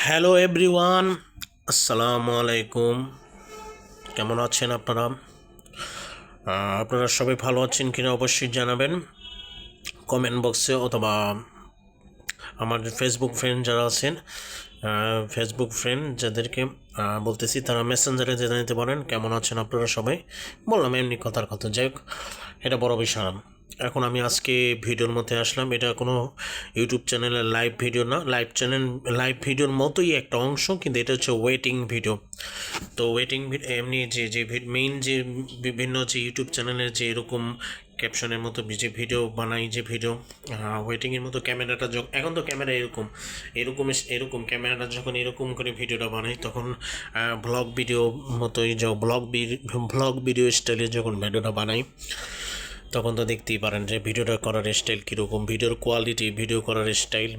Hello everyone, আসসালামু আলাইকুম। কেমন আছেন আপনারা? আপনারা সবাই ভালো আছেন কিনা অবশ্যই জানাবেন কমেন্ট বক্সে, অথবা আমার ফেসবুক ফ্রেন্ড যারা আছেন, ফেসবুক ফ্রেন্ড যাদেরকে বলতেছি, তারা মেসেঞ্জারে জানাতে পারেন কেমন আছেন আপনারা সবাই। বললাম এমনি কথার কথা, যাই হোক, এটা বড় বিষয় না। এখন আমি আজকে ভিডিওর মধ্যে আসলাম। এটা কোনো ইউটিউব চ্যানেলের লাইভ ভিডিও না, লাইভ ভিডিওর মতোই একটা অংশ, কিন্তু এটা হচ্ছে ওয়েটিং ভিডিও। তো ওয়েটিং এমনি যে মেইন যে বিভিন্ন যে ইউটিউব চ্যানেলের যে এরকম ক্যাপশনের মতো যে ভিডিও বানাই, যে ভিডিও ওয়েটিংয়ের মতো ক্যামেরাটা এখন তো ক্যামেরা এরকম ক্যামেরাটা যখন এরকম করে ভিডিওটা বানাই, তখন ব্লগ ভিডিও মতোই ব্লগ ভিডিও স্টাইলে যখন ভিডিওটা বানাই, তখন তো দেখতেই পারেন যে ভিডিওটা করার স্টাইল কীরকম, ভিডিওর কোয়ালিটি, ভিডিও করার স্টাইল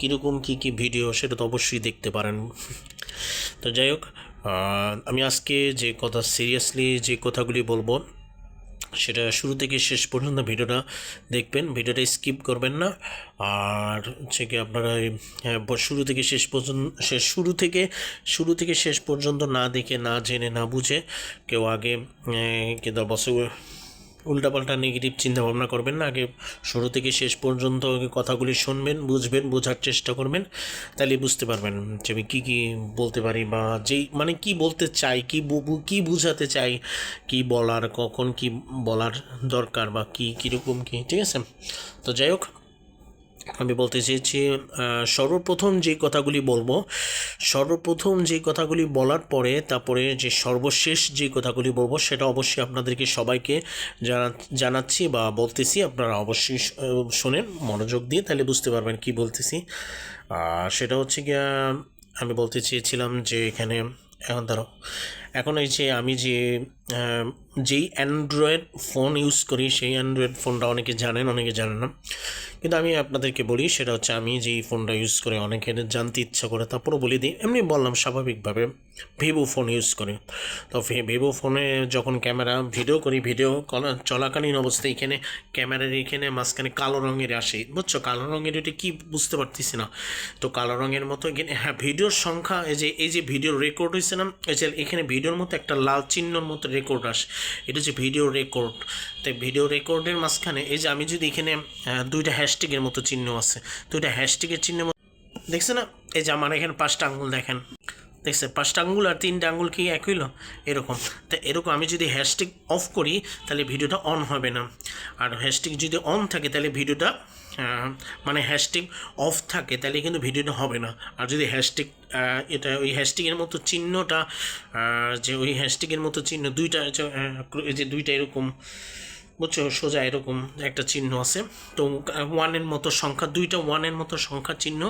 কীরকম, কী ভিডিও, সেটা তো অবশ্যই দেখতে পারেন। তো যাই হোক, আমি আজকে যে কথা সিরিয়াসলি যে কথাগুলি বলবো, সেটা শুরু থেকে শেষ পর্যন্ত ভিডিওটা দেখবেন, ভিডিওটা স্কিপ করবেন না। আর হচ্ছে কি, আপনারা শুরু থেকে শেষ পর্যন্ত না দেখে, না জেনে, না বুঝে কেউ আগে কিন্তু অবশ্যই উল্টাপাল্টা নেগেটিভ চিন্তা ভাবনা করবেন না। আগে শুরু থেকে শেষ পর্যন্ত কথাগুলি শুনবেন, বুঝবেন, বোঝার চেষ্টা করবেন, তাহলে বুঝতে পারবেন যে আমি কী বলতে পারি, বা যেই মানে কি বলতে চাই, কি বুঝাতে চাই, কি বলার, কখন কি বলার দরকার, বা কীরকম কী, ঠিক আছে? তো যাই হোক, আমি বলতে চেয়েছি, সর্বপ্রথম যে কথাগুলি বলার পরে, তারপরে যে সর্বশেষ যে কথাগুলি বলবো, সেটা অবশ্যই আপনাদেরকে সবাইকে জানাচ্ছি বা বলতেছি। আপনারা অবশ্যই শোনেন মনোযোগ দিয়ে, তাহলে বুঝতে পারবেন কি বলতেছি। সেটা হচ্ছে গিয়া, আমি বলতে চেয়েছিলাম যে এখানে এখন এই যে আমি যেই অ্যান্ড্রয়েড ফোন ইউজ করি, সেই অ্যান্ড্রয়েড ফোনটা অনেকে জানেন, অনেকে জানেন না, কিন্তু আমি আপনাদেরকে বলি, সেটা হচ্ছে আমি যেই ফোনটা ইউজ করে, অনেকের জানতে ইচ্ছা করে, তারপরও বলে দিই, এমনি বললাম স্বাভাবিকভাবে, ভিভো ফোন ইউজ করি। তো ভিভো ফোনে যখন ভিডিও করি, ভিডিও চলাকালীন অবস্থায় ক্যামেরার এখানে মাঝখানে কালো রঙের আসে, বুঝছো? কালো রঙের এটা কি বুঝতে পারতেছি না। তো কালো রঙের মতো হ্যাঁ, ভিডিওর সংখ্যা, এই যে ভিডিও রেকর্ড হয়েছে না, এই যে এখানে ভিডিওর মতো একটা লাল চিহ্নর মতো রেকর্ড আসে, এটা হচ্ছে ভিডিও রেকর্ড। তাই ভিডিও রেকর্ডের মাঝখানে এই যে আমি যদি এখানে দুইটা হ্যাশট্যাগের মতো চিহ্ন আছে, দুইটা হ্যাশট্যাগের চিহ্ন দেখছে না? এই যে আমার এখানে 5টা আঙ্গুল দেখেন, দেখছে 5টা আঙ্গুল আর 3টা আঙ্গুল কি এক হইল? এরকম। তো এরকম আমি যদি হ্যাশট্যাগ অফ করি, তাহলে ভিডিওটা অন হবে না। আর হ্যাশট্যাগ যদি অন থাকে, তাহলে ভিডিওটা মানে হ্যাশট্যাগ অফ থাকে, তাহলে কিন্তু ভিডিওটা হবে না। আর যদি হ্যাশট্যাগ ওই হ্যাশট্যাগের মতো চিহ্নটা, যে ওই হ্যাশট্যাগের মতো চিহ্ন দুইটা, এই যে দুইটা এরকম, বুঝছো, সোজা এরকম একটা চিহ্ন আছে, তো ওয়ানের মতো সংখ্যা, দুইটা ওয়ানের মতো সংখ্যা চিহ্ন,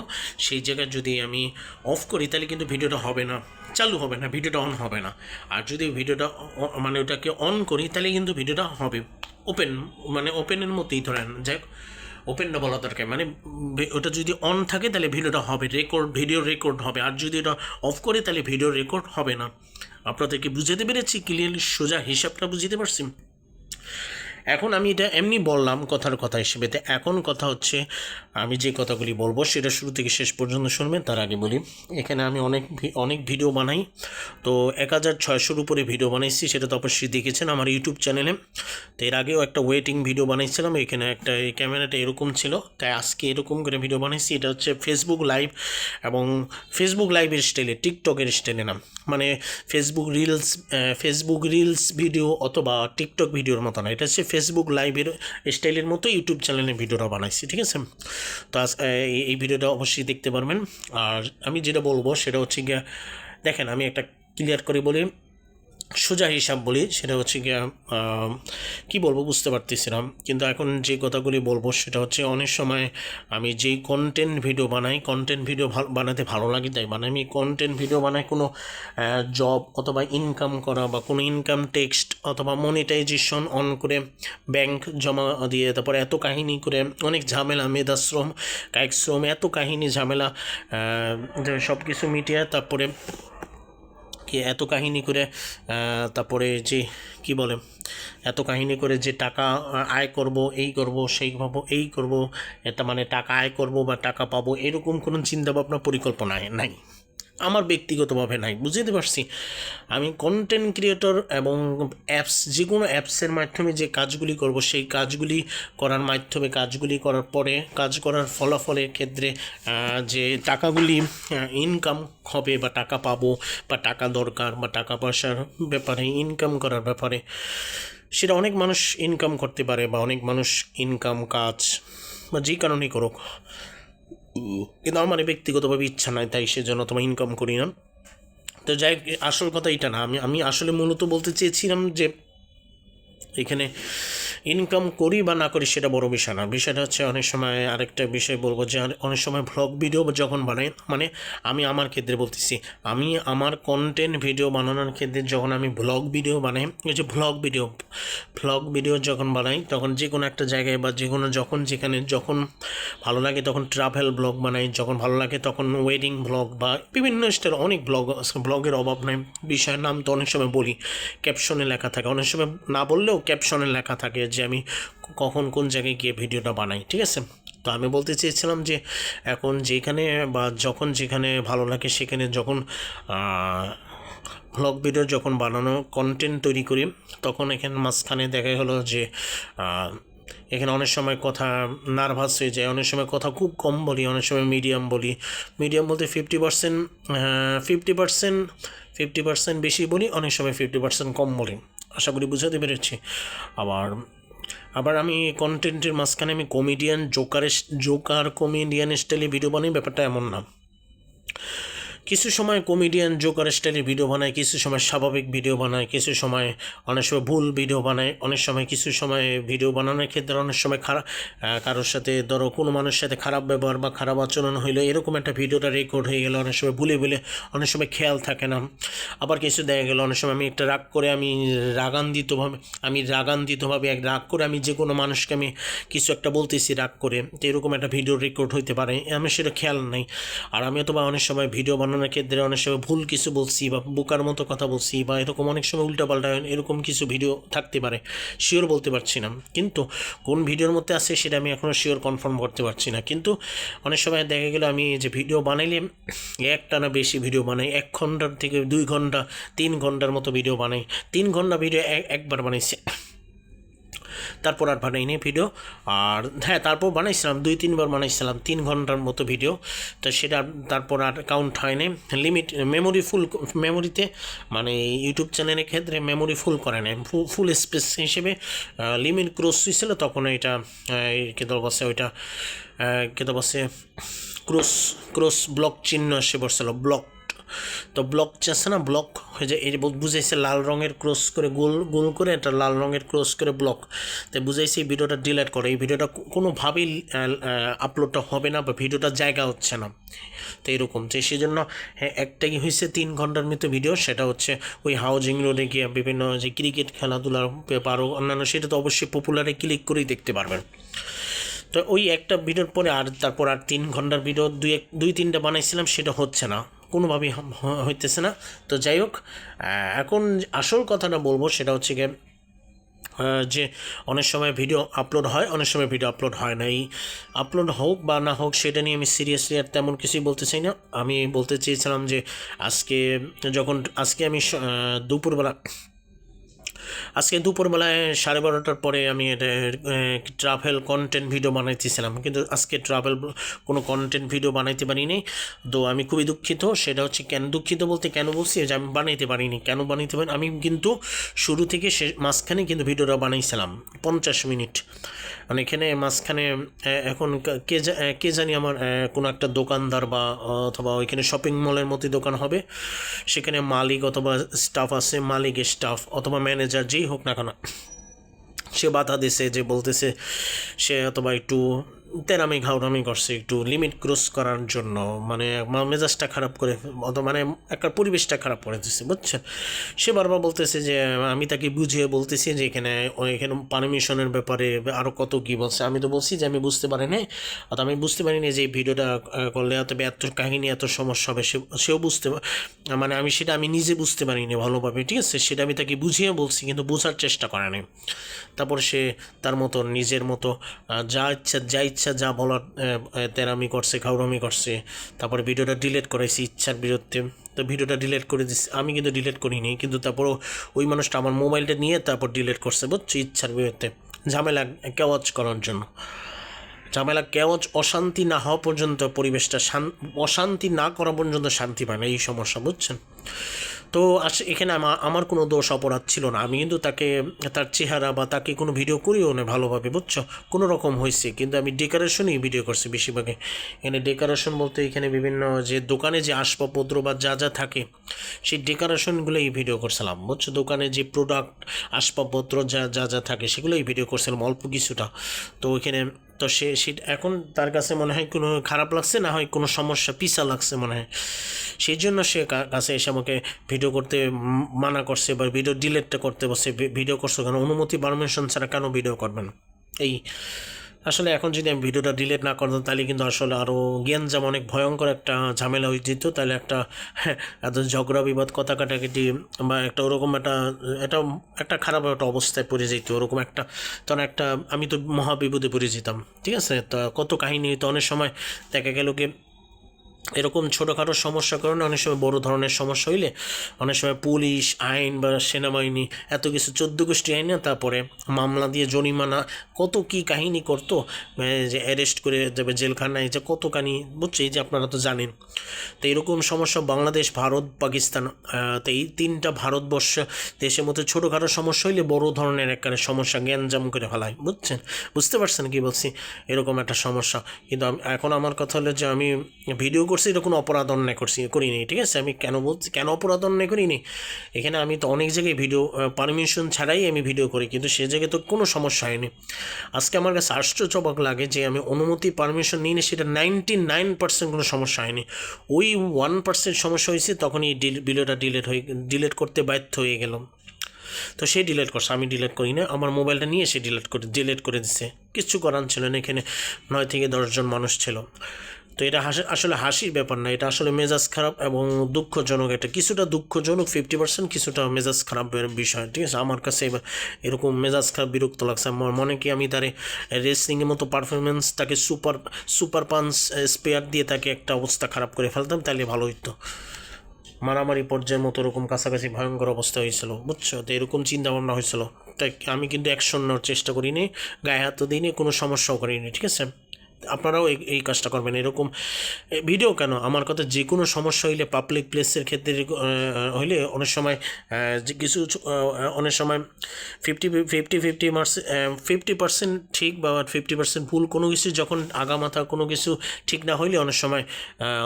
সেই জায়গায় যদি আমি অফ করি, তাহলে কিন্তু ভিডিওটা হবে না, চালু হবে না, ভিডিওটা অন হবে না। আর যদি ভিডিওটা মানে ওটাকে অন করি, তাহলে কিন্তু ভিডিওটা হবে ওপেন, মানে ওপেনের মতোই ধরেন, যাই ওপেনটা বলা দরকার, মানে ওটা যদি অন থাকে, তাহলে ভিডিওটা হবে, ভিডিও রেকর্ড হবে। আর যদি এটা অফ করে, তাহলে ভিডিও রেকর্ড হবে না। আপনাদেরকে বুঝাতে পেরেছি ক্লিয়ারলি? সোজা হিসাবটা বুঝতে পারছি? এখন আমি এটা এমনি বললাম কথার কথা হিসেবে। তো এখন কথা হচ্ছে, আমি যে কথাগুলি বলবো সেটা শুরু থেকে শেষ পর্যন্ত শুনবেন। তার আগে বলি, এখানে আমি অনেক ভিডিও বানাই। তো 1600-র উপরে ভিডিও বানাইছি, সেটা তো অবশ্যই দেখেছেন আমার ইউটিউব চ্যানেলে। তো এর আগেও একটা ওয়েটিং ভিডিও বানাইছিলাম, এখানে একটা এই ক্যামেরাটা এরকম ছিল, তাই আজকে এরকম করে ভিডিও বানাইছি। এটা হচ্ছে ফেসবুক লাইভ, এবং ফেসবুক লাইভের স্টাইলে, টিকটকের স্টাইলে না, মানে ফেসবুক রিলস ভিডিও অথবা টিকটক ভিডিওর মতো না, এটা হচ্ছে ফেসবুক লাইভের স্টাইলের মতো ইউটিউব চ্যানেলে ভিডিওটা বানাইছি, ঠিক আছে? তো এই ভিডিওটা অবশ্যই দেখতে পারবেন। আর আমি যেটা বলবো সেটা হচ্ছে গিয়া, দেখেন, আমি একটা ক্লিয়ার করে বলি, সোজা হিসাব বলি, সেটা হচ্ছে গিয়া, কী বলবো বুঝতে পারতেছিলাম, কিন্তু এখন যে কথাগুলি বলবো সেটা হচ্ছে, অনেক সময় আমি যেই কন্টেন্ট ভিডিও বানাতে ভালো লাগে, তাই মানে আমি কন্টেন্ট ভিডিও বানাই কোনো জব অথবা ইনকাম করা, বা কোনো ইনকাম টেক্সট অথবা মনিটাইজেশন অন করে ব্যাংক জমা দিয়ে, তারপরে এত কাহিনী করে, অনেক ঝামেলা, মেধাশ্রম, কায়িক শ্রম, এত কাহিনী ঝামেলা, সব কিছু মিটিয়ে, তারপরে কি এত কাহিনী করে তারপরে যে কি বলে এত কাহিনী করে যে টাকা আয় করব, এই করব, সেই ভাবো, এই করব, এটা মানে টাকা আয় করব বা টাকা পাবো, এরকম কোনো চিন্তাভাবনা পরিকল্পনা নাই, আমার ব্যক্তিগতভাবে নাই, বুঝতে পারছি। আমি কন্টেন্ট ক্রিয়েটর এবং অ্যাপস, যে কোনো অ্যাপসের মাধ্যমে যে কাজগুলি করব, সেই কাজগুলি করার মাধ্যমে, কাজগুলি করার পরে, কাজ করার ফলাফলের ক্ষেত্রে যে টাকাগুলি ইনকাম হবে বা টাকা পাবো বা টাকা দরকার বা টাকা পয়সার ব্যাপারে, ইনকাম করার ব্যাপারে, সেটা অনেক মানুষ ইনকাম করতে পারে বা অনেক মানুষ ইনকাম কাজ বা যে কারণেই করুক, কিন্তু আমার ব্যক্তিগতভাবে ইচ্ছা নাই, তাই সেজন্য তোমার ইনকাম করি না। তো যাই, আসল কথা এটা না, আমি আসলে মূলত বলতে চেয়েছিলাম যে এখানে ইনকাম করি বা না করি সেটা বড় বিষয় না, বিষয়টা হচ্ছে অনেক সময় আরেকটা বিষয় বলবো যে অনেক সময় ভ্লগ ভিডিও যখন বানাই, মানে আমি আমার ক্ষেত্রে বলতেছি, আমি আমার কন্টেন্ট ভিডিও বানানোর ক্ষেত্রে যখন আমি ভ্লগ ভিডিও বানাই, ওই যে ভ্লগ ভিডিও যখন বানাই, তখন যে কোনো একটা জায়গায় বা যে কোনো যখন ভালো লাগে তখন ট্রাভেল ব্লগ বানাই, যখন ভালো লাগে তখন ওয়েডিং ব্লগ বা বিভিন্ন স্টাইল অনেক ব্লগের অভাব নাই, বিষয়ের নাম তো অনেক সময় বলি, ক্যাপশনে লেখা থাকে, অনেক সময় না বললেও ক্যাপশনে লেখা থাকে যে আমি কখন কোন জায়গায় গিয়ে ভিডিওটা বানাই, ঠিক আছে। তো আমি বলতে চেয়েছিলাম যে এখন যেখানে বা যখন যেখানে ভালো লাগে সেখানে যখন ভ্লগ ভিডিও যখন বানানো কন্টেন্ট তৈরি করি, তখন এখানে মাঝখানে দেখা হলো যে এখানে অনেক সময় কথা নার্ভাস হয়ে যায়, অনেক সময় কথা খুব কম বলি, অনেক সময় মিডিয়াম বলতে 50% বেশি বলি, অনেক সময় 50% কম বলি, আশা করি বুঝাতে পেরেছি। আবার আমি কন্টেন্টের মাঝখানে আমি জোকার কমেডিয়ান স্টাইলে ভিডিও বানাই, ব্যাপারটা এমন না, কিছু সময় কমেডিয়ান জোকার স্টাইলে ভিডিও বানায়, কিছু সময় স্বাভাবিক ভিডিও বানায়, কিছু সময় অনেক সময় ভুল ভিডিও বানায়, অনেক সময় কিছু সময় ভিডিও বানানোর ক্ষেত্রে অনেক সময় কারোর সাথে ধরো কোনো মানুষের সাথে খারাপ ব্যবহার বা খারাপ আচরণ হইলো, এরকম একটা ভিডিওটা রেকর্ড হয়ে গেলো, অনেক সময় ভুলে অনেক সময় খেয়াল থাকে না। আবার কিছু দেখা গেলো অনেক সময় আমি একটা রাগ করে আমি রাগান্বিতভাবে রাগ করে আমি যে কোনো মানুষকে আমি কিছু একটা বলতেছি রাগ করে, তো এরকম একটা ভিডিও রেকর্ড হইতে পারে, আমি সেটা খেয়াল নাই। আর আমি অথবা অনেক সময় ভিডিও বানানোর ক্ষেত্রে অনেক সময় ভুল কিছু বলছি বা বোকার মতো কথা বলছি বা এরকম অনেক সময় উল্টাপাল্টা এরকম কিছু ভিডিও থাকতে পারে, শিওর বলতে পারছি না, কিন্তু কোন ভিডিওর মধ্যে আছে সেটা আমি এখনও শিওর কনফার্ম করতে পারছি না। কিন্তু অনেক সময় দেখা গেলো আমি যে ভিডিও বানাইলে একটানা বেশি ভিডিও বানাই, 1 ঘন্টার থেকে 2 ঘন্টা 3 ঘন্টার মতো ভিডিও বানাই, 3 ঘন্টা ভিডিও একবার বানাইছি, তারপর আর বানাইনি ভিডিও। আর হ্যাঁ, তারপর বানাইছিলাম 2-3 বার বানাইছিলাম 3 ঘন্টার মতো ভিডিও, তো সেটা তারপর আর কাউন্ট হয়নি, মেমোরিতে মানে ইউটিউব চ্যানেলের ক্ষেত্রে মেমোরি ফুল করে নেয়, ফুল স্পেস হিসেবে লিমিট ক্রস হয়েছিল, তখন এটা বসে ওইটা বসে ক্রস ব্লক চিহ্ন এসে পড়ছিল, তো ব্লক আছে না, ব্লক হয়ে যায়, এই যে বুঝাইছে লাল রঙের ক্রস করে গোল করে এটা লাল রঙের ক্রস করে ব্লক, তাই বুঝাইছে এই ভিডিওটা ডিলিট করে, এই ভিডিওটা কোনোভাবেই আপলোডটা হবে না বা ভিডিওটা জায়গা হচ্ছে না, তো এরকম, তো সেই জন্য একটাই হয়েছে 3 ঘন্টার মতো ভিডিও, সেটা হচ্ছে ওই হাউজিং রোডে গিয়ে বিভিন্ন যে ক্রিকেট খেলাধুলার ব্যাপার অন্যান্য, সেটা তো অবশ্যই পপুলারে ক্লিক করেই দেখতে পারবেন। তো ওই একটা ভিডিওর পরে তারপর 3 ঘন্টার ভিডিও 2-3টা বানাইছিলাম, সেটা হচ্ছে না, কোনোভাবেই হইতেছে না। তো যাই হোক, এখন আসল কথাটা বলবো সেটা হচ্ছে গিয়ে যে অনেক সময় ভিডিও আপলোড হয়, অনেক সময় ভিডিও আপলোড হয় না, এই আপলোড হোক বা না হোক সেটা নিয়ে আমি সিরিয়াসলি আর তেমন কিছুই বলতে চাই না। আমি বলতে চেয়েছিলাম যে আজকে আমি দুপুরবেলায় 12:30টার পরে আমি এটা ট্রাভেল কন্টেন্ট ভিডিও বানাইতেছিলাম, কিন্তু আজকে কোনো কন্টেন্ট ভিডিও বানাইতে পারিনি, তো আমি খুবই দুঃখিত। সেটা হচ্ছে কেন দুঃখিত বলতে কেন বলছি যে আমি বানাইতে পারিনি, কেন বানাইতে পারিনি, আমি কিন্তু শুরু থেকে মাঝখানে কিন্তু ভিডিওটা বানাইছিলাম 50 মিনিট, মানে এখানে মাঝখানে এখন কে জানি আমার কোনো একটা দোকানদার বা অথবা ওইখানে শপিং মলের মতো দোকান হবে, সেখানে মালিক অথবা স্টাফ আছে, মালিকের স্টাফ অথবা ম্যানেজার যেই হোক না কেন, সে বাধা দিছে যে বলতেছে সে অথবা একটু তেরামি ঘাউরামি করছে একটু লিমিট ক্রস করার জন্য, মানে আমার মেজাজটা খারাপ করে মানে একটা পরিবেশটা খারাপ করে দিচ্ছে, বুঝছেন। সে বারবার বলতেছে যে আমি তাকে বুঝিয়ে বলতেছি যে এখানে পারমিশনের ব্যাপারে আরও কত কী বলছে। আমি তো বলছি যে আমি বুঝতে পারি নাই, অর্থাৎ আমি বুঝতে পারিনি যে এই ভিডিওটা করলে তবে এত কাহিনী এত সমস্যা হবে, সেও মানে আমি নিজে বুঝতে পারিনি ভালোভাবে, ঠিক আছে। সেটা আমি তাকে বুঝিয়ে বলছি, কিন্তু বোঝার চেষ্টা করে নাই। তারপর সে তার মতো নিজের মতো যা ইচ্ছা যা বলার তেরামি করছে, খাউরামি করছে। তারপরে ভিডিওটা ডিলিট করেছি ইচ্ছার বিরুদ্ধে। তো ভিডিওটা ডিলিট করে দিচ্ছি, আমি কিন্তু ডিলিট করিনি, কিন্তু তারপরও ওই মানুষটা আমার মোবাইলটা নিয়ে তারপর ডিলিট করছে, বুঝছি, ইচ্ছার বিরুদ্ধে, ঝামেলা কেওয়াজ করার জন্য। ঝামেলা কেওয়াজ অশান্তি না হওয়া পর্যন্ত পরিবেশটা অশান্তি না করা পর্যন্ত শান্তি পায় না, এই সমস্যা, বুঝছেন। তো এখানে আমার কোনো দোষ অপরাধ ছিল না। আমি কিন্তু তার চেহারা বা তাকে কোনো ভিডিও করিও না ভালোভাবে, বুঝছো, কোনো রকম হয়েছে। কিন্তু আমি ডেকোরেশনই ভিডিও করছি বেশিরভাগে। এখানে ডেকোরেশন বলতে এখানে বিভিন্ন যে দোকানে যে আসবাবপত্র বা যা যা থাকে সেই ডেকোরেশনগুলোই ভিডিও করছিলাম, বুঝছো। দোকানে যে প্রোডাক্ট আসবাবপত্র যা যা যা থাকে সেগুলোই ভিডিও করছিলাম অল্প কিছুটা। তো ওইখানে তো সে এখন তার কাছে মনে হয় কোনো খারাপ লাগছে, না হয় কোনো সমস্যা পিছা লাগছে মনে হয়, সেই জন্য সে কাছে এসে আমাকে ভিডিও করতে মানা করছে বা ভিডিও ডিলিটটা করতে বসে। ভিডিও করছো কেন, অনুমতি পারমিশন ছাড়া কেন ভিডিও করবেন? এই আসলে এখন যদি আমি ভিডিওটা ডিলিট না করতাম তাহলে কিন্তু আসলে আরও জ্ঞানজাম অনেক ভয়ঙ্কর একটা ঝামেলা হয়ে যেত। তাহলে একটা এত ঝগড়া বিবাদ কথা কাটাকাটি বা একটা ওরকম একটা খারাপ একটা অবস্থায় পড়ে যেত, ওরকম একটা তখন আমি তো মহাবিপদে পড়ে যেতাম, ঠিক আছে। তা কত কাহিনী তো অনেক সময় দেখা গেল কি এরকম ছোটোখাটো সমস্যার কারণে অনেক সময় বড় ধরনের সমস্যা হইলে অনেক সময় পুলিশ আইন বা সেনাবাহিনী এত কিছু 14 গোষ্ঠী আইন না, তারপরে মামলা দিয়ে জরিমানা কত কি কাহিনী করতো, যে অ্যারেস্ট করে যাবে জেলখানায়, যে কত কাহিনী, বুঝছি, যে আপনারা তো জানেন। তো এরকম সমস্যা বাংলাদেশ, ভারত, পাকিস্তান, তো এই 3টা ভারতবর্ষ দেশের মধ্যে ছোটোখাটো সমস্যা হইলে বড় ধরনের একটা সমস্যা জ্ঞানজাম করে ফেলায়, বুঝতে পারছেন কি বলছি, এরকম একটা সমস্যা। কিন্তু এখন আমার কথা হলো যে আমি ভিডিও করছি, এটা কোনো অপরাধ অন্যায় করিনি, ঠিক আছে। আমি কেন অপরাধ অন্যায় করিনি, এখানে আমি তো অনেক জায়গায় ভিডিও পারমিশন ছাড়াই আমি ভিডিও করি, কিন্তু সে জায়গায় তো কোনো সমস্যা হয়নি। আজকে আমার কাছে আশ্চর্যজনক লাগে যে আমি অনুমতি পারমিশন নিই, সেটা 99% কোনো সমস্যা হয়নি। ওই 1% সমস্যা হয়েছে, তখনই ভিডিওটা ডিলিট করতে বাধ্য হয়ে গেলাম। তো সে ডিলিট করছে, আমি ডিলিট করি না, আমার মোবাইলটা নিয়ে সে ডিলিট করে দিচ্ছে। কিচ্ছু করার ছিল না, এখানে 9 থেকে 10 জন মানুষ ছিল। তো এটা আসলে হাসির ব্যাপার না, এটা আসলে মেজাজ খারাপ এবং দুঃখজনক। এটা কিছুটা দুঃখজনক 50%, কিছুটা মেজাজ খারাপের বিষয়, ঠিক আছে। আমার কাছে এবার এরকম মেজাজ খারাপ বিরক্ত লাগছে। আমার মনে কি আমি তারে রেসলিংয়ের মতো পারফরমেন্স, তাকে সুপার পাঞ্চ স্পেয়ার দিয়ে তাকে একটা অবস্থা খারাপ করে ফেলতাম, তাহলে ভালো হইতো। মারামারি পর্যায়ের মতো এরকম কাছাকাছি ভয়ঙ্কর অবস্থা হয়েছিল, বুঝছো। তো এরকম চিন্তা ভাবনা হয়েছিল, তাই আমি কিন্তু অ্যাকশন নেওয়ার চেষ্টা করিনি, গায়ে হাত দিইনি, কোনো সমস্যাও করিনি, ঠিক আছে। আপনারাও এই কাজটা করবেন। এরকম ভিডিও কেন, আমার কথা, যে কোনো সমস্যা হইলে পাবলিক প্লেসের ক্ষেত্রে হইলে অনেক সময় যে কিছু অনেক সময় 50% ঠিক বা 50% ভুল কোনো কিছু, যখন আগামাথা কোনো কিছু ঠিক না হইলে অনেক সময়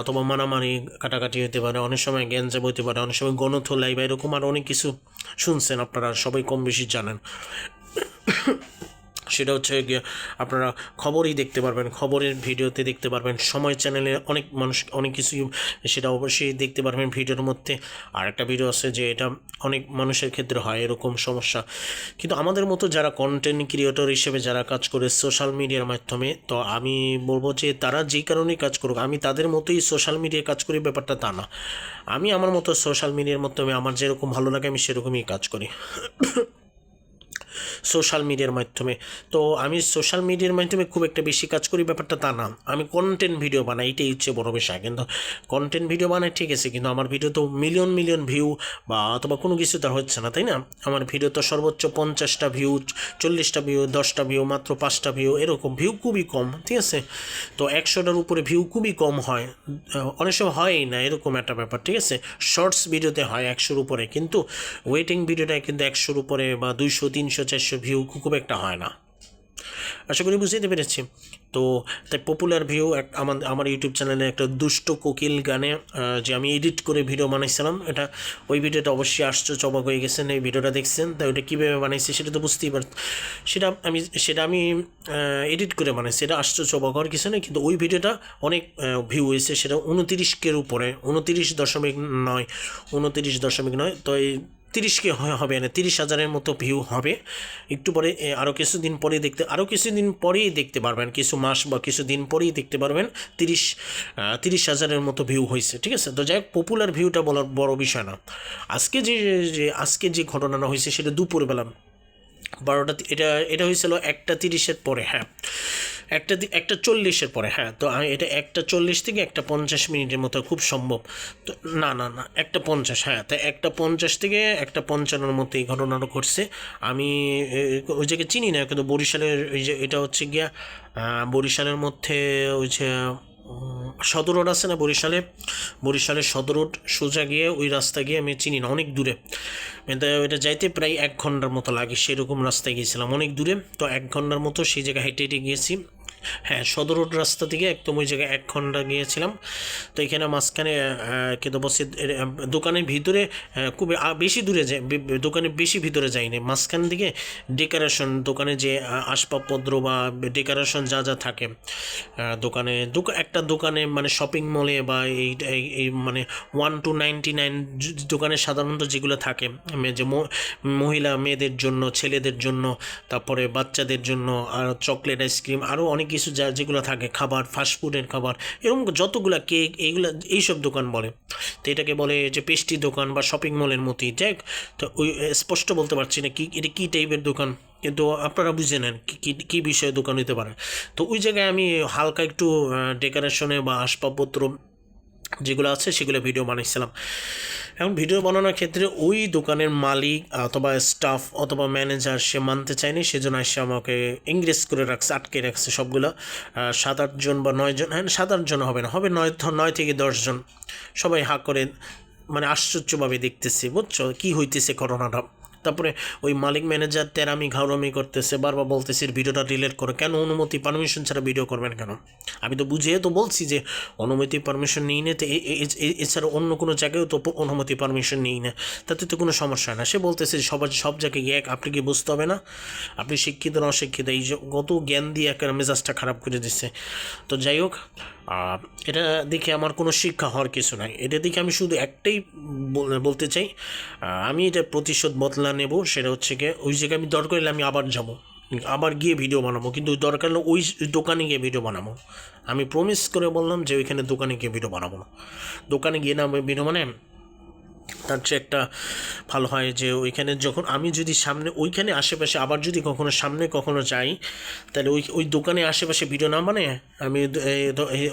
অথবা মারামারি কাটাকাটি হতে পারে, অনেক সময় জ্ঞানজাম হতে পারে, অনেক সময় গণধোলাই বা এরকম আর অনেক কিছু শুনছেন, আপনারা সবাই কম বেশি জানেন। সেটা হচ্ছে গিয়ে আপনারা খবরই দেখতে পারবেন, খবরের ভিডিওতে দেখতে পারবেন, সময় চ্যানেলে অনেক মানুষ অনেক কিছুই সেটা অবশ্যই দেখতে পারবেন ভিডিওর মধ্যে। আর একটা ভিডিও আছে যে এটা অনেক মানুষের ক্ষেত্রে হয় এরকম সমস্যা, কিন্তু আমাদের মতো যারা কন্টেন্ট ক্রিয়েটর হিসেবে যারা কাজ করে সোশ্যাল মিডিয়ার মাধ্যমে, তো আমি বলবো যে তারা যেই কারণেই কাজ করুক, আমি তাদের মতোই সোশ্যাল মিডিয়ায় কাজ করি, ব্যাপারটা তা না। আমি আমার মতো সোশ্যাল মিডিয়ার মাধ্যমে আমার যেরকম ভালো লাগে আমি সেরকমই কাজ করি সোশ্যাল মিডিয়ার মাধ্যমে। তো আমি সোশ্যাল মিডিয়ার মাধ্যমে খুব একটা বেশি কাজ করি, ব্যাপারটা তা না। আমি কন্টেন্ট ভিডিও বানাই, এটাই হচ্ছে বড় বিষয়। কিন্তু কন্টেন্ট ভিডিও বানাই ঠিক আছে, কিন্তু আমার ভিডিও তো মিলিয়ন ভিউ বা অথবা কোনো কিছু তো হচ্ছে না, তাই না। আমার ভিডিও তো সর্বোচ্চ 50টা ভিউ, 40টা ভিউ, 10টা ভিউ, মাত্র 5টা ভিউ, এরকম ভিউ খুবই কম, ঠিক আছে। তো 100টার উপরে ভিউ খুবই কম হয়, অনেক সময় হয়ই না, এরকম একটা ব্যাপার, ঠিক আছে। শর্টস ভিডিওতে হয় 100-র উপরে, কিন্তু ওয়েটিং ভিডিওটায় কিন্তু 100-র উপরে বা 200, 300, 400 ভিউ খুব একটা হয় না। আশা করি বুঝতে পেরেছি। তো তাই পপুলার ভিউ আমার ইউটিউব চ্যানেলে একটা দুষ্ট কোকিল গানে যে আমি এডিট করে ভিডিও বানাইছিলাম, এটা ওই ভিডিওটা অবশ্যই আশ্চর্য অবাক হয়ে গেছেন এই ভিডিওটা দেখছেন। তাই ওইটা কীভাবে বানাইছি সেটা তো বুঝতেই পার, সেটা আমি এডিট করে বানাইছি, এটা আশ্চর্য অবাক হওয়ার কিছু নেই। কিন্তু ওই ভিডিওটা অনেক ভিউ হয়েছে, সেটা 29K উপরে, 29.9, তো এই 30K হবে না, 30,000-এর মতো ভিউ হবে। একটু পরে আরও কিছুদিন পরেই দেখতে পারবেন, কিছু মাস বা কিছু দিন পরেই দেখতে পারবেন 30,000-এর মতো ভিউ হয়েছে, ঠিক আছে। তো যাই হোক, পপুলার ভিউটা বলার বড় বিষয় না। আজকে যে ঘটনাটা হয়েছে সেটা দুপুরবেলা 12টা, এটা হয়েছিল 1:30-এর পরে, হ্যাঁ 1:40-এর পরে, হ্যাঁ। তো এটা 1:40 থেকে 1:50 মতো খুব সম্ভব। তো না 1:50, হ্যাঁ। তাই 1:50 থেকে 1:55-এর মতো এই ঘটনাটা ঘটছে। আমি ওই জায়গায় চিনি না, কিন্তু বরিশালের ওই যে এটা হচ্ছে গিয়া বরিশালের মধ্যে ওই যে সদর রোড আছে না, বরিশালের সদর রোড সোজা গিয়ে ওই রাস্তা গিয়ে আমি চিনি না, অনেক দূরে। এটা যাইতে প্রায় 1 ঘন্টার মতো লাগে, সেরকম রাস্তায় গিয়েছিলাম, অনেক দূরে। তো 1 ঘন্টার মতো সেই জায়গায় হেঁটে গিয়েছি, হ্যাঁ সদর রোড রাস্তা থেকে একদম ওই জায়গায় 1 ঘন্টা গিয়েছিলাম। তো এখানে মাঝখানে কিন্তু বসে দোকানের ভিতরে খুব বেশি দূরে দোকানে বেশি ভিতরে যাইনি, মাঝখান দিকে ডেকোরেশন, দোকানে যে আসবাবপত্র বা ডেকোরেশন যা থাকে একটা দোকানে মানে শপিং মলে বা এই মানে 1 to 99 দোকানে সাধারণত যেগুলো থাকে, যে মহিলা মেয়েদের জন্য, ছেলেদের জন্য, তারপরে বাচ্চাদের জন্য, আর চকলেট, আইসক্রিম, আরও অনেক কিছু যেগুলো থাকে খাবার, ফাস্টফুডের খাবার, এরকম যতগুলো কেক, এইসব দোকান বলে। তো এটাকে বলে যে পেস্ট্রি দোকান বা শপিং মলের মতোই, যাই। তো ওই স্পষ্ট বলতে পারছি না এটা কী টাইপের দোকান, কিন্তু আপনারা বুঝে নেন কী বিষয়ে দোকান হতে পারে। তো ওই জায়গায় আমি হালকা একটু ডেকোরেশনে বা আসবাবপত্র যেগুলো আছে সেগুলো ভিডিও বানাইছিলাম। এখন ভিডিও বানানোর ক্ষেত্রে ওই দোকানের মালিক অথবা স্টাফ অথবা ম্যানেজার সে মানতে চায়নি, সেজন্য এসে আমাকে ইংরেজ করে রাখছে, আটকে রাখছে সবগুলো 7-8 জন বা 9 জন, হ্যাঁ 7-8 জন হবে না, হবে 9 থেকে 10 জন, সবাই হাঁ করে মানে আশ্চর্যভাবে দেখতেছে, বুঝছো কী হইতেছে ঘটনাটা। তারপরে ওই মালিক ম্যানেজার তেরামি ঘাউরামি করতেছে, বারবার বলতেছে ভিডিওটা ডিলিট করো, কেন অনুমতি পারমিশন ছাড়া ভিডিও করবেন কেন? আমি তো বুঝিয়ে তো বলছি যে অনুমতি পারমিশন নিই না, তো এছাড়া অন্য কোনো জায়গায়ও তো অনুমতি পারমিশন নিই না, তাতে তো কোনো সমস্যা হয় না। সে বলতেছে সব জায়গায় এক, আপনি কি বুঝতে হবে না? আপনি শিক্ষিত না অশিক্ষিত, এই গত জ্ঞান দিয়ে একটা মেজাজটা খারাপ করে দিচ্ছে। তো যাই হোক, এটা দেখে আমার কোনো শিক্ষা হওয়ার কিছু নাই, এটা দেখে আমি শুধু একটাই বলতে চাই, আমি এটা প্রতিশোধ বদলা নেব। সেটা হচ্ছে গিয়ে ওই জায়গায় আমি দরকার হলে আমি আবার গিয়ে ভিডিও বানাবো, কিন্তু দরকার হলে ওই দোকানে গিয়ে ভিডিও বানাবো। আমি প্রমিস করে বললাম যে ওইখানে দোকানে গিয়ে ভিডিও বানাবো না, দোকানে গিয়ে না ভিডিও মানে তার চেয়ে একটা ভালো হয় যে ওইখানে যখন আমি যদি সামনে ওইখানে আশেপাশে আবার যদি কখনো যাই, তাহলে ওই দোকানে আশেপাশে ভিডিও না মানে আমি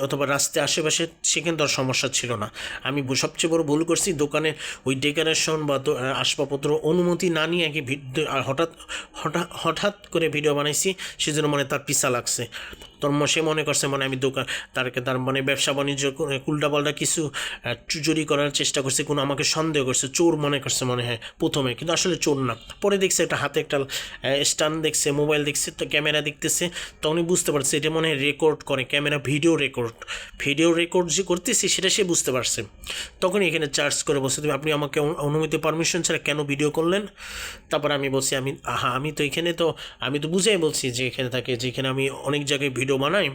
অথবা রাস্তায় আশেপাশে, সেখানে তো আর সমস্যা ছিল না। আমি সবচেয়ে বড় ভুল করছি, দোকানে ওই ডেকোরেশন বা আসবাবপত্র অনুমতি না নিয়ে কি হঠাৎ করে ভিডিও বানাইছি, সেজন্য মানে তার পিছা লাগছে। সে মনে করছে মানে আমি তার মানে ব্যবসা বাণিজ্য উল্টাপাল্টা কিছু চুরি করার চেষ্টা করছে, কোনো আমাকে সন্দেহ করছে, চোর মনে করছে মনে হয় প্রথমে, কিন্তু আসলে চোর না। পরে দেখছে একটা হাতে একটা স্ট্যান্ড দেখছে, মোবাইল দেখছে, তো ক্যামেরা দেখতেছে, তখনই বুঝতে পারছে এটা মনে হয় রেকর্ড করে ক্যামেরা, ভিডিও রেকর্ড যে করতেছি সেটা সে বুঝতে পারছে। তখনই এখানে চার্জ করে বলছে তুমি আপনি আমাকে অনুমতি পারমিশন ছাড়া কেন ভিডিও করলেন? তারপর আমি বলছি আমি তো এখানে তো আমি তো বুঝাই বলছি যে এখানে থাকে, যেখানে আমি অনেক জায়গায় ভিডিও বানাই,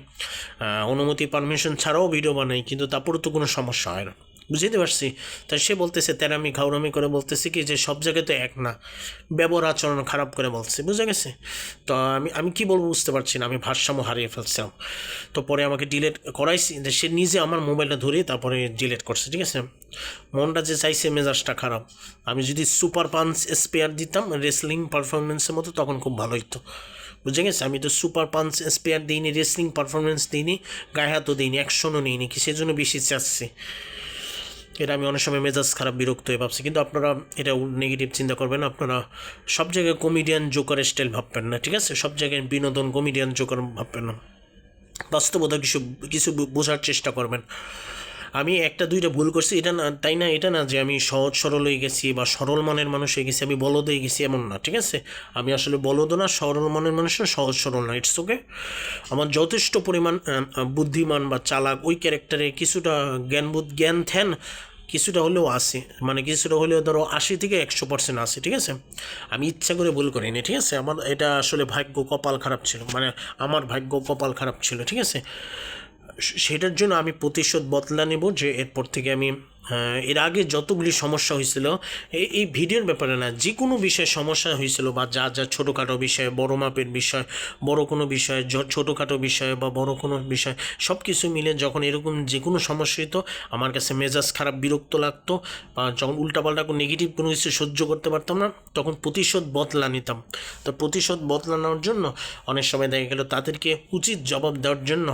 অনুমতি পারমিশন ছাড়াও ভিডিও বানাই, কিন্তু তারপরেও তো কোনো সমস্যা হয় না, বুঝতে পারছি। তাই সে বলতেছে তেরামি ঘাউরামি করে বলতেছে কি যে সব জায়গায় তো এক না, ব্যবহার আচরণ খারাপ করে বলছে, বুঝে গেছে। তো আমি কি বলবো বুঝতে পারছি না, আমি ভারসাম্য হারিয়ে ফেলছিলাম। তো পরে আমাকে ডিলিট করাইছি, সে নিজে আমার মোবাইলটা ধরে তারপরে ডিলিট করছে, ঠিক আছে। মনটা যে চাইছে, মেজাজটা খারাপ। আমি যদি সুপার পাঞ্চ স্পেয়ার দিতাম রেসলিং পারফরমেন্সের মতো, তখন খুব ভালো হতো, বুঝে গেছে। আমি তো সুপার পাঞ্চ স্পেয়ার দিইনি, রেসলিং পারফরমেন্স দিইনি, গায়ে হাতও দিইনি, অ্যাকশনও নিইনি, কি সেজন্য বেশি চাচ্ছি। এটা আমি অনেক সময় মেজাজ খারাপ বিরক্ত হয়ে ভাবছি, কিন্তু আপনারা এটা নেগেটিভ চিন্তা করবেন, আপনারা সব জায়গায় কমেডিয়ান জোকারের স্টাইল ভাববেন না, ঠিক আছে। সব জায়গায় বিনোদন কমেডিয়ান জোকার ভাববেন না, বাস্তবতা কিছু বোঝার চেষ্টা করবেন। আমি একটা দুইটা ভুল করছি এটা না, তাই না, এটা না যে আমি সহজ সরল হয়ে গেছি বা সরল মনের মানুষ হয়ে গেছি, আমি বলদ হয়ে গেছি এমন না, ঠিক আছে। আমি আসলে বলদও না, সরল মনের মানুষ না, সহজ সরল না, ইটস ওকে। আমার যথেষ্ট পরিমাণ বুদ্ধিমান বা চালাক ওই ক্যারেক্টারে কিছুটা জ্ঞান ধ্যান কিছুটা হলেও আসে, মানে কিছুটা হলেও ধরো 80 থেকে 100% আসে, ঠিক আছে। আমি ইচ্ছা করে ভুল করিনি, ঠিক আছে। আমার এটা আসলে ভাগ্য কপাল খারাপ ছিল, মানে আমার ভাগ্য কপাল খারাপ ছিল, ঠিক আছে। সেটার জন্য আমি প্রতিশোধ বদলা নেব, যে এরপর থেকে আমি এর আগে যতগুলি সমস্যা হয়েছিল এই ভিডিওর ব্যাপারে না, যে কোনো বিষয়ে সমস্যা হয়েছিল বা যা যা ছোটোখাটো বিষয়, বড় মাপের বিষয়, বড় কোনো বিষয়, ছোটোখাটো বিষয় বা বড় কোনো বিষয়, সব কিছু মিলে যখন এরকম যে কোনো সমস্যা হতো আমার কাছে মেজাজ খারাপ বিরক্ত লাগতো, বা যখন উল্টাপাল্টা কোনো নেগেটিভ কোনো কিছু সহ্য করতে পারতাম না, তখন প্রতিশোধ বদলা নিতাম। তো প্রতিশোধ বদলানোর জন্য অনেক সময় দেখা গেল তাদেরকে উচিত জবাব দেওয়ার জন্য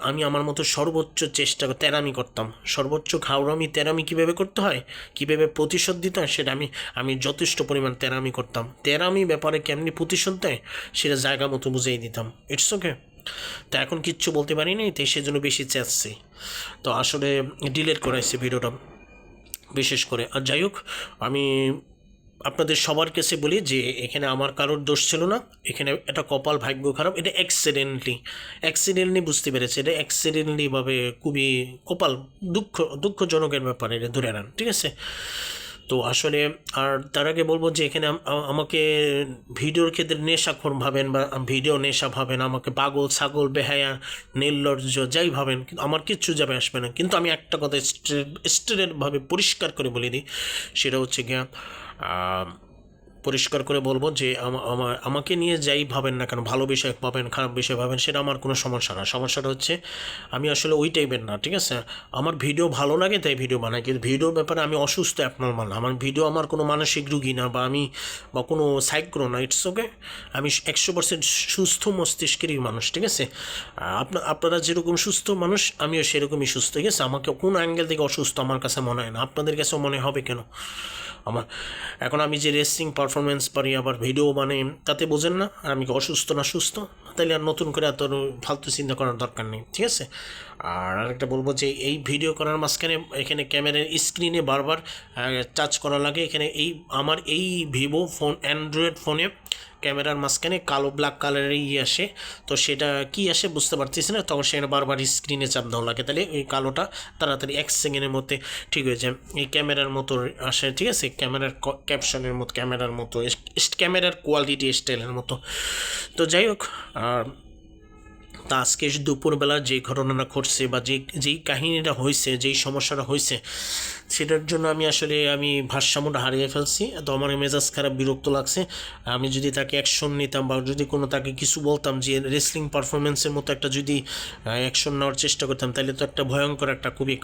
আমি আমার মতো সর্বোচ্চ চেষ্টা তেরামি করতাম, সর্বোচ্চ ঘাউরামি তেরামি কীভাবে করতে হয়, কীভাবে প্রতিশোধ দিতে হয়, সেটা আমি যথেষ্ট পরিমাণ তেরামি করতাম। তেরামি ব্যাপারে কেমনি প্রতিশোধ দেয় সেটা জায়গা মতো বুঝিয়ে দিতাম, ইটস ওকে। তো এখন কিচ্ছু বলতে পারিনি, তাই সেজন্য বেশি চেঁচছি, তো আসলে ডিলিট করাইছি ভিডিওটা বিশেষ করে। আর যাই হোক, আমি আপনাদের সবার কাছে বলি যে এখানে আমার কারোর দোষ ছিল না, এখানে এটা কপাল ভাগ্য খারাপ, এটা অ্যাক্সিডেন্টলি বুঝতে পেরেছে, এটা অ্যাক্সিডেন্টলিভাবে খুবই কপাল দুঃখজনকের ব্যাপার, এটা ধরে নেন, ঠিক আছে। তো আসলে আর তার আগে বলবো যে এখানে আমাকে ভিডিওর ক্ষেত্রে নেশাখোর ভাবেন বা ভিডিও নেশা ভাবেন, আমাকে পাগল ছাগল বেহায়া নির্লজ্জ যাই ভাবেন, কিন্তু আমার কিচ্ছু যাবে আসবে না। কিন্তু আমি একটা কথা স্ট্রেটভাবে পরিষ্কার করে বলে দিই, সেটা হচ্ছে গিয়া পরিষ্কার করে বলবো যে আমাকে নিয়ে যাই ভাবেন না কেন, ভালো বিষয় ভাবেন খারাপ বিষয় ভাবেন, সেটা আমার কোনো সমস্যা না। সমস্যাটা হচ্ছে আমি আসলে ওই টাইপের না, ঠিক আছে। আমার ভিডিও ভালো লাগে তাই ভিডিও বানাই, কিন্তু ভিডিওর ব্যাপারে আমি অসুস্থ অ্যাবনরমাল না। আমার ভিডিও আমার কোনো মানসিক রুগী না বা কোনো সাইকো না, ইটস ওকে। আমি 100% সুস্থ মস্তিষ্কেরই মানুষ, ঠিক আছে। আপনারা যেরকম সুস্থ মানুষ আমিও সেরকমই সুস্থ, ঠিক আছে। আমাকে কোনো অ্যাঙ্গেল থেকে অসুস্থ আমার কাছে মনে হয় না, আপনাদের কাছেও মনে হবে কেন। আমার এখন আমি যে রেসিং পারফরমেন্স পারি আবার ভিডিও বানাই, তাতে বোঝেন না আমি কি অসুস্থ না সুস্থ? তাইলে আর নতুন করে এত ফালতু চিন্তা করার দরকার নেই, ঠিক আছে। আর আরেকটা বলবো যে এই ভিডিও করার মাঝখানে এখানে ক্যামেরার স্ক্রিনে বারবার টাচ করা লাগে। এখানে আমার এই ভিভো ফোন অ্যান্ড্রয়েড ফোনে ক্যামেরার মাঝখানে কালো ব্ল্যাক কালারের আসে, তো সেটা কি আসে বুঝতে পারতেছি না, তখন সেখানে বারবার স্ক্রিনে চাপ দেওয়া লাগে, তাহলে ওই কালোটা তাড়াতাড়ি 1 সেকেন্ডের মধ্যে ঠিক হয়ে যায়। এই ক্যামেরার মতো আসে, ঠিক আছে, ক্যামেরার ক্যাপশনের মতো, ক্যামেরার মতো, ক্যামেরার কোয়ালিটি স্টাইলের মতো। তো যাই হোক, তা আজকে দুপুরবেলা যে ঘটনাটা ঘটছে বা যেই কাহিনীটা হয়েছে, যেই সমস্যাটা হয়েছে, সেটার জন্য আমি ভারসাম্যটা হারিয়ে ফেলছি। তো আমার মেজাজ খারাপ বিরক্ত লাগছে। আমি যদি তাকে অ্যাকশন নিতাম বা যদি কোনো তাকে কিছু বলতাম যে রেসলিং পারফরমেন্সের মতো একটা যদি অ্যাকশন নেওয়ার চেষ্টা করতাম, তাহলে তো একটা ভয়ঙ্কর একটা খুবই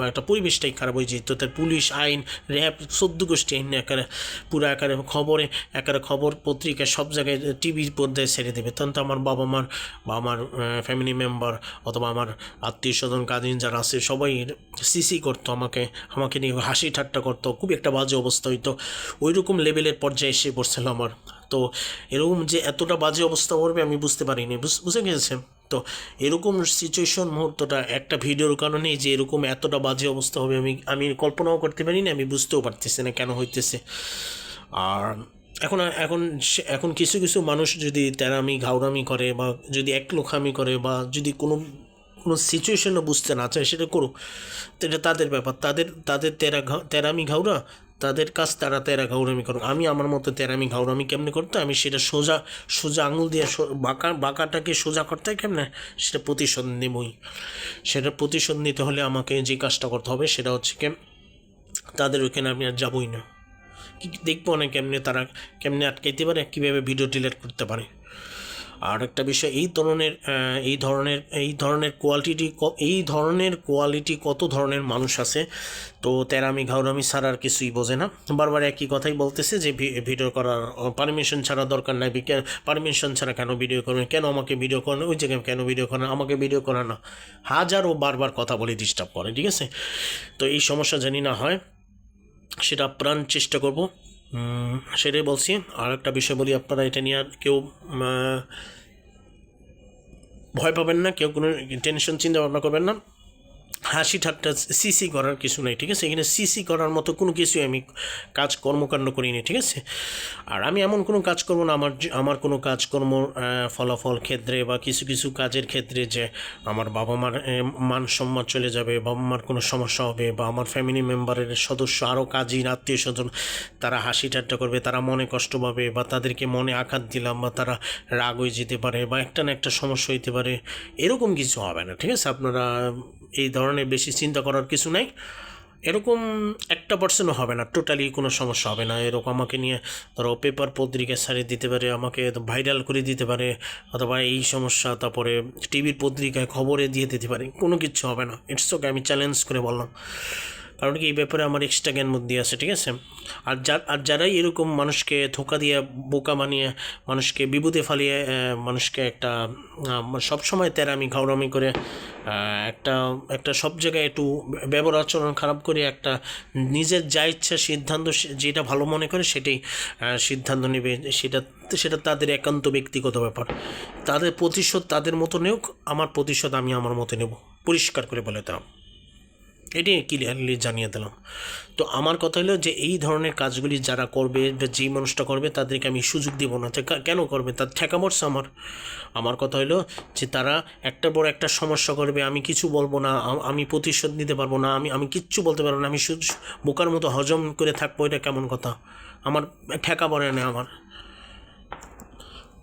একটা পরিবেশটাই খারাপ হয়ে যেত। তার পুলিশ আইন র্যাব 14 গোষ্ঠী আইন আকারে পুরো আকারে খবর পত্রিকা সব জায়গায় টিভির পর্দায় ছেড়ে দেবে। তখন তো আমার বাবা মার বা আমার ফ্যামিলি মেম্বার অথবা আমার আত্মীয় স্বজন কাজিন যারা আছে সবাই সিসি করতো, আমাকে নিয়ে হাসি ঠাট্টা করতো, খুব একটা বাজে অবস্থা হইতো। ওই রকম লেভেলের পর্যায়ে এসে পড়ছিল আমার। তো এরকম যে এতটা বাজে অবস্থা করবে আমি বুঝতে পারিনি, বুঝে গেছে। তো এরকম সিচুয়েশন মুহূর্তটা একটা ভিডিওর কারণেই যে এরকম এতটা বাজে অবস্থা হবে আমি কল্পনাও করতে পারিনি, আমি বুঝতেও পারতেছি না কেন হইতেছে। আর এখন কিছু মানুষ যদি তেরামি ঘাউরামি করে বা যদি একলোখামি করে বা যদি কোনো সিচুয়েশনও বুঝতে না চায়, সেটা করুক, এটা তাদের ব্যাপার, তাদের তেরামি ঘাউরা তাদের কাজ, তারা তেরা ঘাউরামি করুক। আমি আমার মতো তেরামি ঘাউরামি কেমনে করতে, আমি সেটা সোজা আঙুল দিয়ে বাঁকাটাকে সোজা করতে হয় কেমনে, সেটা প্রতিশোধ নেবই। সেটা প্রতিশোধ নিতে হলে আমাকে যে কাজটা করতে হবে সেটা হচ্ছে তাদের ওইখানে আমি আর যাবই না, দেখবো না কেমনে আটকাইতে পারে, কীভাবে ভিডিও ডিলিট করতে পারে। আর একটা বিষয়, এই ধরনের কোয়ালিটি কত ধরনের মানুষ আছে। তো তেরামি ঘাউরামি ছাড়া আর কিছুই বোঝে না, বারবার একই কথাই বলতেছে যে ভিডিও করার পারমিশন ছাড়া দরকার নাই, পারমিশন ছাড়া কেন ভিডিও করবেন, কেন আমাকে ভিডিও করেন, ওই জায়গায় কেন ভিডিও করেন, আমাকে ভিডিও করে না, হাজারও বারবার কথা বলে ডিস্টার্ব করে, ঠিক আছে। তো এই সমস্যা জানি না হয়, সেটা প্রাণ চেষ্টা করব, সেটাই বলছি। আর একটা বিষয় বলি, আপনারা এটা নিয়ে আর কেউ ভয় পাবেন না, কেউ কোনো টেনশন চিন্তা ভাবনা করবেন না। হাসি ঠাট্টা সিসি করার কিছু নেই, ঠিক আছে? এখানে সিসি করার মতো কোনো কিছুই আমি কর্মকাণ্ড করিনি, ঠিক আছে? আর আমি এমন কোনো কাজ করবো না আমার কোনো কাজকর্ম ফলাফল ক্ষেত্রে বা কিছু কিছু কাজের ক্ষেত্রে যে আমার বাবা মার মান সম্মান চলে যাবে, বাবা মার কোনো সমস্যা হবে, বা আমার ফ্যামিলি মেম্বারের সদস্য আরও কাজিন আত্মীয় স্বজন তারা হাসি ঠাট্টা করবে, তারা মনে কষ্ট পাবে, বা তাদেরকে মনে আঘাত দিলাম, বা তারা রাগ হয়ে যেতে পারে, বা একটা না একটা সমস্যা হইতে পারে, এরকম কিছু হবে না, ঠিক আছে? আপনারা এই ধরনের বেশি চিন্তা করার কিছু নাই। এরকম 1% হবে না, টোটালি কোনো সমস্যা হবে না। এরকম আমাকে নিয়ে ধরো পেপার পত্রিকা ছাড়িয়ে দিতে পারে, আমাকে ভাইরাল করে দিতে পারে, অথবা এই সমস্যা তারপরে টিভির পত্রিকায় খবরে দিয়ে দিতে পারে, কোনো কিচ্ছু হবে না। ইটস ওকে, আমি চ্যালেঞ্জ করে বললাম। কারণ কি, এই ব্যাপারে আমার এক্সট্রা জ্ঞান বুদ্ধি আছে, ঠিক আছে? আর যারাই এরকম মানুষকে ধোঁকা দিয়ে বোকা বানিয়ে মানুষকে বিপদে ফালিয়ে মানুষকে একটা সবসময় তেরামি ঘাউরামি করে একটা একটা সব জায়গায় একটু ব্যবহার আচরণ খারাপ করে একটা নিজের যা ইচ্ছা সিদ্ধান্ত যেটা ভালো মনে করে সেটাই সিদ্ধান্ত নেবে, সেটা তাদের একান্ত ব্যক্তিগত ব্যাপার। তাদের প্রতিশোধ তাদের মতো নেওক, আমার প্রতিশোধ আমি আমার মতো নেব, পরিষ্কার করে বলে দাও। এটাই ক্লিয়ারলি জানিয়ে দিলাম। তো আমার কথা হলো যে এই ধরনের কাজগুলি যারা করবে বা যেই মানুষটা করবে তাদেরকে আমি সুযোগ দিব না। কেন করবে? তার ঠেকা পড়ছে আমার কথা হলো যে তারা একটা বড় একটা সমস্যা করবে, আমি কিছু বলবো না, আমি প্রতিশোধ নিতে পারবো না, আমি কিচ্ছু বলতে পারবো না, আমি শুধু বোকার মতো হজম করে থাকবো, এটা কেমন কথা? আমার ঠেকা পড়ে না।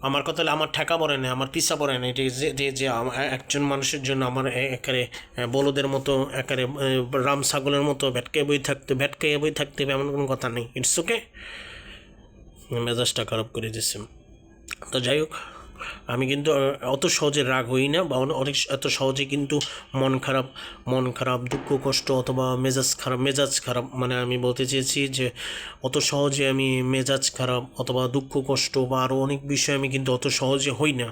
আমার কথা হলে আমার ঠেকা পড়ে না, আমার পিছা পড়ে না। এটি যে একজন মানুষের জন্য আমার একেবারে বলদের মতো একেবারে রাম ছাগলের মতো ভ্যাটকে বই থাকতে হবে এমন কোনো কথা নেই। ইটস ওকে, মেজাজটা খারাপ করে দিচ্ছে। তো যাই হোক, আমি কিন্তু অত সহজে রাগ হই না, বা অনেক এত সহজে কিন্তু মন খারাপ দুঃখ কষ্ট অথবা মেজাজ খারাপ মানে আমি বলতে চেয়েছি যে অত সহজে আমি মেজাজ খারাপ অথবা দুঃখ কষ্ট বা আরও অনেক বিষয় আমি কিন্তু অত সহজে হই না,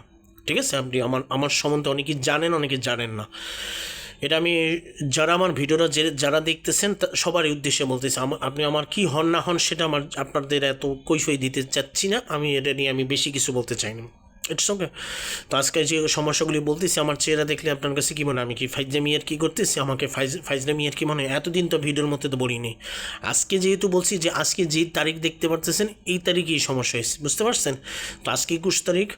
ঠিক আছে? আপনি আমার সম্বন্ধে অনেকেই জানেন, অনেকে জানেন না। এটা আমি যারা আমার ভিডিওটা যারা দেখতেছেন সবারই উদ্দেশ্যে বলতেছি। আপনি আমার কি হন না হন সেটা আপনাদের এত কৈফিয়ত দিতে চাচ্ছি না, আমি এটা নিয়ে আমি বেশি কিছু বলতে চাই না। It's okay. তো আজকে যে সমস্যাগুলি বলতেছি, আমার চেহারা দেখলে আপনার কাছে কী মনে হয়? আমি কি ফাইজলামি আর কি করতেছি? আমাকে ফাইজলামি আর কি মনে হয়? এতদিন তো ভিডিওর মধ্যে তো বলিনি। আজকে যেহেতু বলছি যে আজকে যেই তারিখ দেখতে পারতেছেন এই তারিখে এই সমস্যা হয়েছে, বুঝতে পারছেন? তো আজকে 21 তারিখ,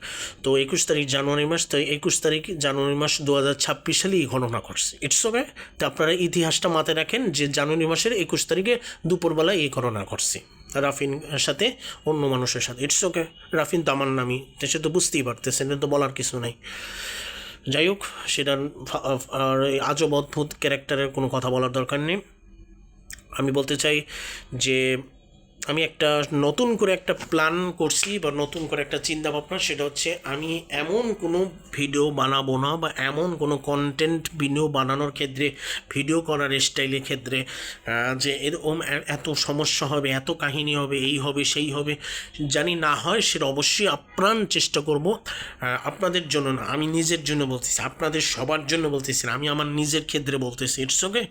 তো 21 তারিখ জানুয়ারি মাস, তো 21 তারিখ জানুয়ারি মাস 2026 সালে এই ঘটনা ঘটছে। It's okay. তো আপনারা ইতিহাসটা মাথায় রাখেন যে জানুয়ারি মাসের 21 তারিখে দুপুরবেলায় এই ঘটনা ঘটছে রাফিন সাথে অন্য মানুষের সাথে। ইটস ওকে, রাফিন তো আমার নামই, সে তো বুঝতেই পারতেছেন, তো বলার কিছু নাই। যাই হোক, সেটার আর আজব অদ্ভুত ক্যারেক্টারের কোনো কথা বলার দরকার নেই। আমি বলতে চাই যে আমি একটা নতুন করে একটা প্ল্যান করছি বা নতুন করে একটা চিন্তা ভাবনা, সেটা হচ্ছে আমি এমন কোনো ভিডিও বানাবো না, বা এমন কোনো কন্টেন্ট ভিডিও বানানোর ক্ষেত্রে ভিডিও করার স্টাইলের ক্ষেত্রে যে এরকম এত সমস্যা হবে, এত কাহিনী হবে, এই হবে সেই হবে, জানি না হয়, সেটা অবশ্যই আপ্রাণ চেষ্টা করব। আপনাদের জন্য না, আমি নিজের জন্য বলতেছি, আপনাদের সবার জন্য বলতেছি না, আমি আমার নিজের ক্ষেত্রে বলতেছি। It's okay.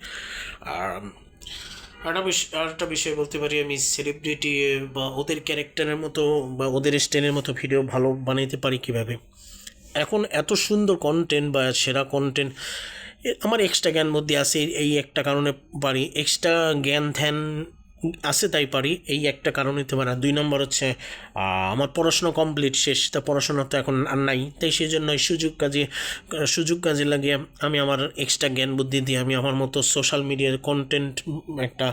আরেকটা বিষয় বলতে পারি, আমি সেলিব্রিটি বা ওদের ক্যারেক্টারের মতো বা ওদের স্টাইলের মতো ভিডিও ভালো বানাইতে পারি কীভাবে। এখন এত সুন্দর কন্টেন্ট বা সেরা কন্টেন্ট আমার এক্সট্রা জ্ঞান মধ্যে আছে, এই একটা কারণে পারি। এক্সট্রা জ্ঞান ধ্যান আছে তাই পারি, এই একটা কারণ হতে পারে। 2 নম্বর হচ্ছে আমার পড়াশোনা কমপ্লিট শেষ, তা পড়াশোনা তো এখন আর নাই, তাই সেই জন্য সুযোগ কাজে লাগিয়ে আমি আমার এক্সট্রা জ্ঞান বুদ্ধি দিয়ে আমি আমার মতো সোশ্যাল মিডিয়ার কন্টেন্ট একটা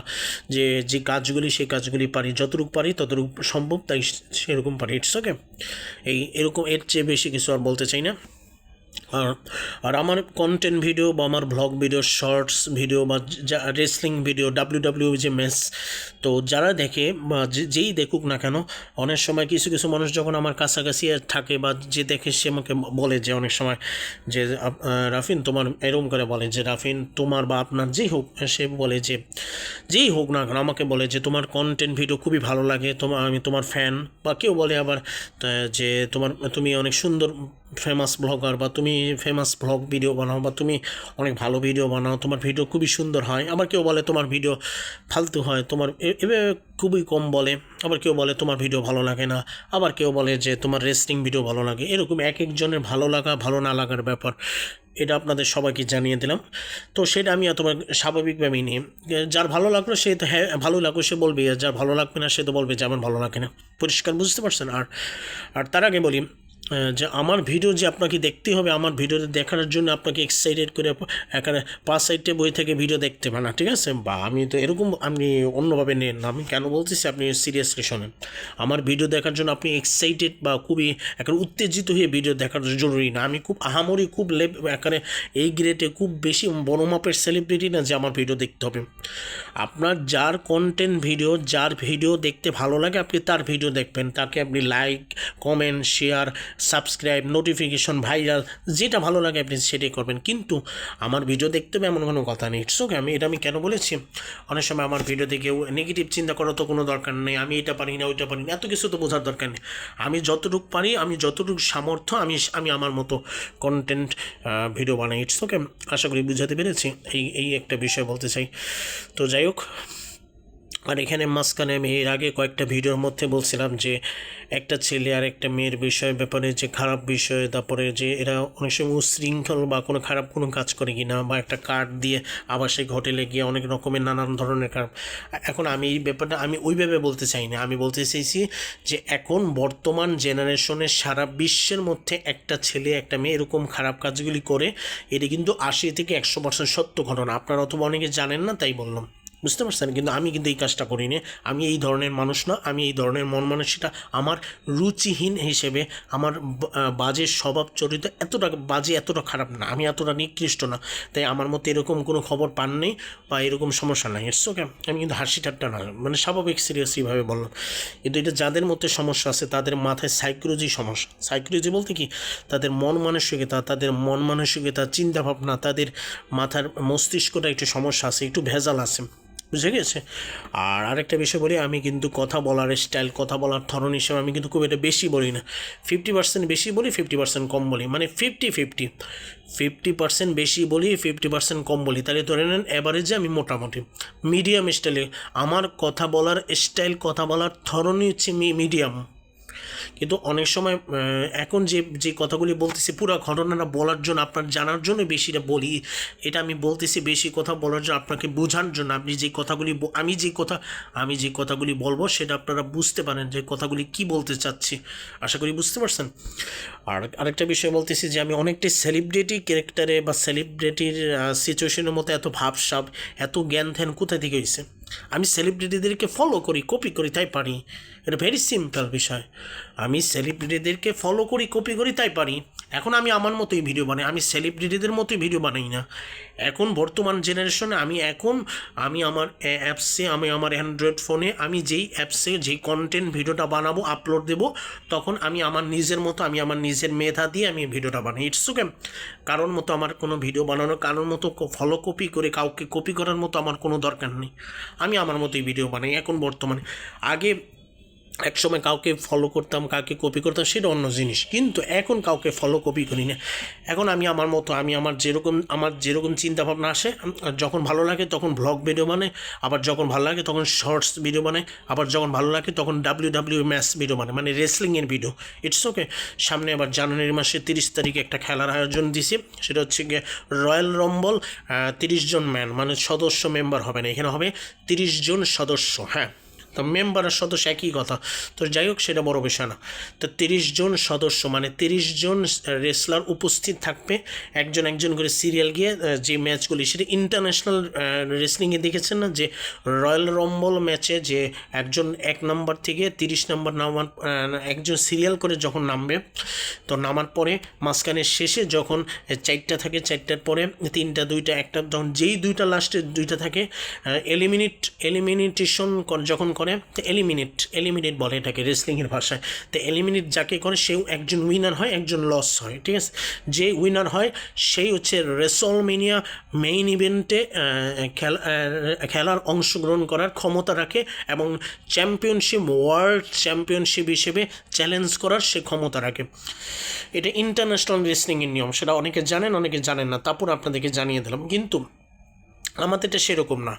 যে কাজগুলি সেই কাজগুলি পারি, যতটুকু পারি ততটুকু সম্ভব, তাই সেরকম পারি। It's okay. এরকম এর চেয়ে বেশি কিছু আর বলতে চাই না। আর আমার কন্টেন্ট ভিডিও বা আমার ভ্লগ ভিডিও, শর্টস ভিডিও বা রেসলিং ভিডিও, ডাব্লিউ যে ম্যাচ, তো যারা দেখে বা যেই দেখুক না কেন, অনেক সময় কিছু মানুষ যখন আমার কাছাকাছি থাকে বা যে দেখে সে আমাকে বলে যে অনেক সময় যে রাফিন তোমার, এরকম করে বলে যে রাফিন তোমার বা আপনার যেই হোক, সে বলে যে যেই হোক না কেন আমাকে বলে যে তোমার কন্টেন্ট ভিডিও খুবই ভালো লাগে, আমি তোমার ফ্যান। বা কেউ বলে আবার যে তুমি অনেক সুন্দর ফেমাস ব্লগার, বা তুমি ফেমাস ব্লগ ভিডিও বানাও, বা তুমি অনেক ভালো ভিডিও বানাও, তোমার ভিডিও খুবই সুন্দর হয়। আবার কেউ বলে তোমার ভিডিও ফালতু হয়, তোমার এভাবে খুবই কম বলে। আবার কেউ বলে তোমার ভিডিও ভালো লাগে না, আবার কেউ বলে যে তোমার রেস্টিং ভিডিও ভালো লাগে। এরকম এক একজনের ভালো লাগা ভালো না লাগার ব্যাপার। এটা আপনাদের সবাইকে জানিয়ে দিলাম। তো সেটা আমি অথবা স্বাভাবিকভাবেই নিই, যার ভালো লাগলো সে তো হ্যাঁ ভালো লাগলো সে বলবে, আর যার ভালো লাগবে না সে তো বলবে যে আমার ভালো লাগে না। পরিষ্কার বুঝতে পারছেন? আর আর তার আগে বলি যে আমার ভিডিও যে আপনাকে দেখতে হবে, আমার ভিডিওতে দেখার জন্য আপনাকে এক্সাইটেড করে এখানে 5-6টে বই থেকে ভিডিও দেখতে হবে না, ঠিক আছে? বা আমি তো এরকম আপনি অন্যভাবে নেন না, আমি কেন বলতেছি আপনি সিরিয়াসলি শোনেন। আমার ভিডিও দেখার জন্য আপনি এক্সাইটেড বা খুবই একেবারে উত্তেজিত হয়ে ভিডিও দেখার জরুরি না। আমি খুব আহামরি খুব এখানে এই গ্রেডে খুব বেশি বড় মাপের সেলিব্রিটি না যে আমার ভিডিও দেখতে হবে। আপনার যার কন্টেন্ট ভিডিও, যার ভিডিও দেখতে ভালো লাগে আপনি তার ভিডিও দেখবেন, তাকে আপনি like, comment, share, subscribe, notification, viral যেটা ভালো লাগে আপনি সেটাই করবেন। কিন্তু আমার ভিডিও দেখতে হবে এমন কোনো কথা নেই। It's okay. আমি কেন বলেছি, অনেক সময় আমার ভিডিওতে কেউ নেগেটিভ চিন্তা করার তো কোনো দরকার নেই, আমি এটা পারি না ওইটা পারি না এত কিছু তো বোঝার দরকার নেই। আমি যতটুকু পারি, আমি যতটুকু সামর্থ্য আমি আমার মতো কন্টেন্ট ভিডিও বানাই। It's okay. আশা করি বুঝাতে পেরেছি। এই একটা বিষয় বলতে চাই। তো যাই হোক, আর এখানে মাঝখানে আমি এর আগে কয়েকটা ভিডিওর মধ্যে বলছিলাম যে একটা ছেলে আর একটা মেয়ের ব্যাপারে যে খারাপ বিষয়, তারপরে যে এরা অনেক সময় উশৃঙ্খল বা কোনো খারাপ কোনো কাজ করে কি না, বা একটা কার্ড দিয়ে আবাসিক হোটেলে গিয়ে অনেক রকমের নানান ধরনের খারাপ। এখন আমি এই ব্যাপারটা আমি ওইভাবে বলতে চাই না, আমি বলতে চাইছি যে এখন বর্তমান জেনারেশনের সারা বিশ্বের মধ্যে একটা ছেলে একটা মেয়ে এরকম খারাপ কাজগুলি করে, এটা কিন্তু 80-100% সত্য ঘটনা। আপনারা অথবা অনেকে জানেন না তাই বললাম, বুঝতে পারছেন? কিন্তু আমি কিন্তু এই কাজটা করি না, আমি এই ধরনের মানুষ না, আমি এই ধরনের মন মানসিকতা আমার রুচিহীন হিসেবে আমার বাজে স্বভাব চরিত্র এতটা বাজে এতটা খারাপ না, আমি এতটা নিকৃষ্ট না, তাই আমার মধ্যে এরকম কোনো খবর পান নেই বা এরকম সমস্যা নাই। It's okay. আমি কিন্তু হাসি ঠাট্টা না, মানে স্বাভাবিক সিরিয়াসলিভাবে বললাম। কিন্তু এটা যাদের মধ্যে সমস্যা আছে তাদের মাথায় সাইকোলজি সমস্যা। সাইকোলজি বলতে কি, তাদের মন মানসিকতা চিন্তাভাবনা, তাদের মাথার মস্তিষ্কটা একটু সমস্যা আছে, একটু ভেজাল আছে, বুঝে গেছে? আর আরেকটা বিষয় বলি, আমি কিন্তু কথা বলার স্টাইল, কথা বলার ধরন হিসেবে আমি কিন্তু খুব এটা বেশি বলি না। 50% বেশি বলি, 50% কম বলি, মানে 50-50। 50% বেশি বলি, 50% কম বলি, তাহলে ধরে নেন অ্যাভারেজে আমি মোটামুটি মিডিয়াম স্টাইলে। আমার কথা বলার স্টাইল, কথা বলার ধরনই হচ্ছে মিডিয়াম। কিন্তু অনেক সময় এখন যে কথাগুলি বলতেছি পুরো ঘটনাটা বলার জন্য, আপনার জানার জন্য বেশিটা বলি। এটা আমি বলতেছি বেশি কথা বলার জন্য, আপনাকে বোঝানোর জন্য। আপনি যে কথাগুলি আমি যে কথাগুলি বলবো সেটা আপনারা বুঝতে পারেন যে কথাগুলি কি বলতে চাচ্ছি। আশা করি বুঝতে পারছেন। আর আরেকটা বিষয় বলতেছি যে আমি অনেকটাই সেলিব্রিটি ক্যারেক্টারে বা সেলিব্রিটির সিচুয়েশনের মতো এত ভাবসাব, এত জ্ঞান ধ্যান কোথায় থেকে হয়েছে? আমি সেলিব্রিটিদেরকে ফলো করি, কপি করি, তাই পারি। এটা ভেরি সিম্পল বিষয়। আমি সেলিব্রিটিদেরকে ফলো করি, কপি করি, তাই পারি। এখন আমি আমার মতোই ভিডিও বানাই, আমি সেলিব্রিটিদের মতোই ভিডিও বানাই না। এখন বর্তমান জেনারেশনে আমি আমার অ্যাপসে, আমি আমার অ্যান্ড্রয়েড ফোনে আমি যেই অ্যাপসে যেই কন্টেন্ট ভিডিওটা বানাবো, আপলোড দেবো, তখন আমি আমার নিজের মতো, আমি আমার নিজের মেধা দিয়ে আমি ভিডিওটা বানাই। ইটস ওকে। কারোর মতো আমার কোনো ভিডিও বানানো, কারোর মতো ফলো কপি করে কাউকে কপি করার মতো আমার কোনো দরকার নেই। আমি আমার মতোই ভিডিও বানাই এখন বর্তমানে। আগে একসময় কাউকে ফলো করতাম, কাউকে কপি করতাম, সেটা অন্য জিনিস, কিন্তু এখন কাউকে ফলো কপি করি না। এখন আমি আমার মতো, আমি আমার যেরকম চিন্তাভাবনা আসে, যখন ভালো লাগে তখন ব্লগ ভিডিও বানাই, আবার যখন ভালো লাগে তখন শর্টস ভিডিও বানাই, আবার যখন ভালো লাগে তখন WWE ম্যাচ ভিডিও বানাই, মানে রেসলিংয়ের ভিডিও। It's okay. সামনে আবার জানুয়ারি মাসের 30 তারিখে একটা খেলার আয়োজন দিছি, সেটা হচ্ছে গিয়ে রয়্যাল রম্বল। 30 জন ম্যান, মানে সদস্য মেম্বার হবে না, এখানে হবে 30 জন সদস্য। হ্যাঁ, তো মেম্বার আর সদস্য একই কথা। তো যাই হোক, সেটা বড় বিষয় না। তো 30 জন সদস্য মানে 30 জন রেসলার উপস্থিত থাকবে, একজন একজন করে সিরিয়াল গিয়ে যে ম্যাচগুলি, সেটা ইন্টারন্যাশনাল রেসলিংয়ে দেখেছেন না, যে রয়্যাল রম্বল ম্যাচে যে একজন 1 নাম্বার থেকে 30 নাম্বার নামার, একজন সিরিয়াল করে যখন নামবে, তো নামার পরে মাঝখানে শেষে যখন 4টা থাকে, 4টার পরে 3টা 2টা 1টা, যখন যেই 2টা লাস্টে 2টা থাকে, এলিমিনেটেশন যখন করে, তো এলিমিনেট বলে এটাকে রেসলিংয়ের ভাষায়। তো এলিমিনেট যাকে করে সেও একজন উইনার হয়, একজন লস হয়, ঠিক আছে? যে উইনার হয় সেই হচ্ছে রেসলমেনিয়া মেইন ইভেন্টে খেলার অংশগ্রহণ করার ক্ষমতা রাখে, এবং ওয়ার্ল্ড চ্যাম্পিয়নশিপ হিসেবে চ্যালেঞ্জ করার সে ক্ষমতা রাখে। এটা ইন্টারন্যাশনাল রেসলিংয়ের নিয়ম, সেটা অনেকে জানেন, অনেকে জানেন না, তারপর আপনাদেরকে জানিয়ে দিলাম। কিন্তু আমাদের এটা সেরকম না।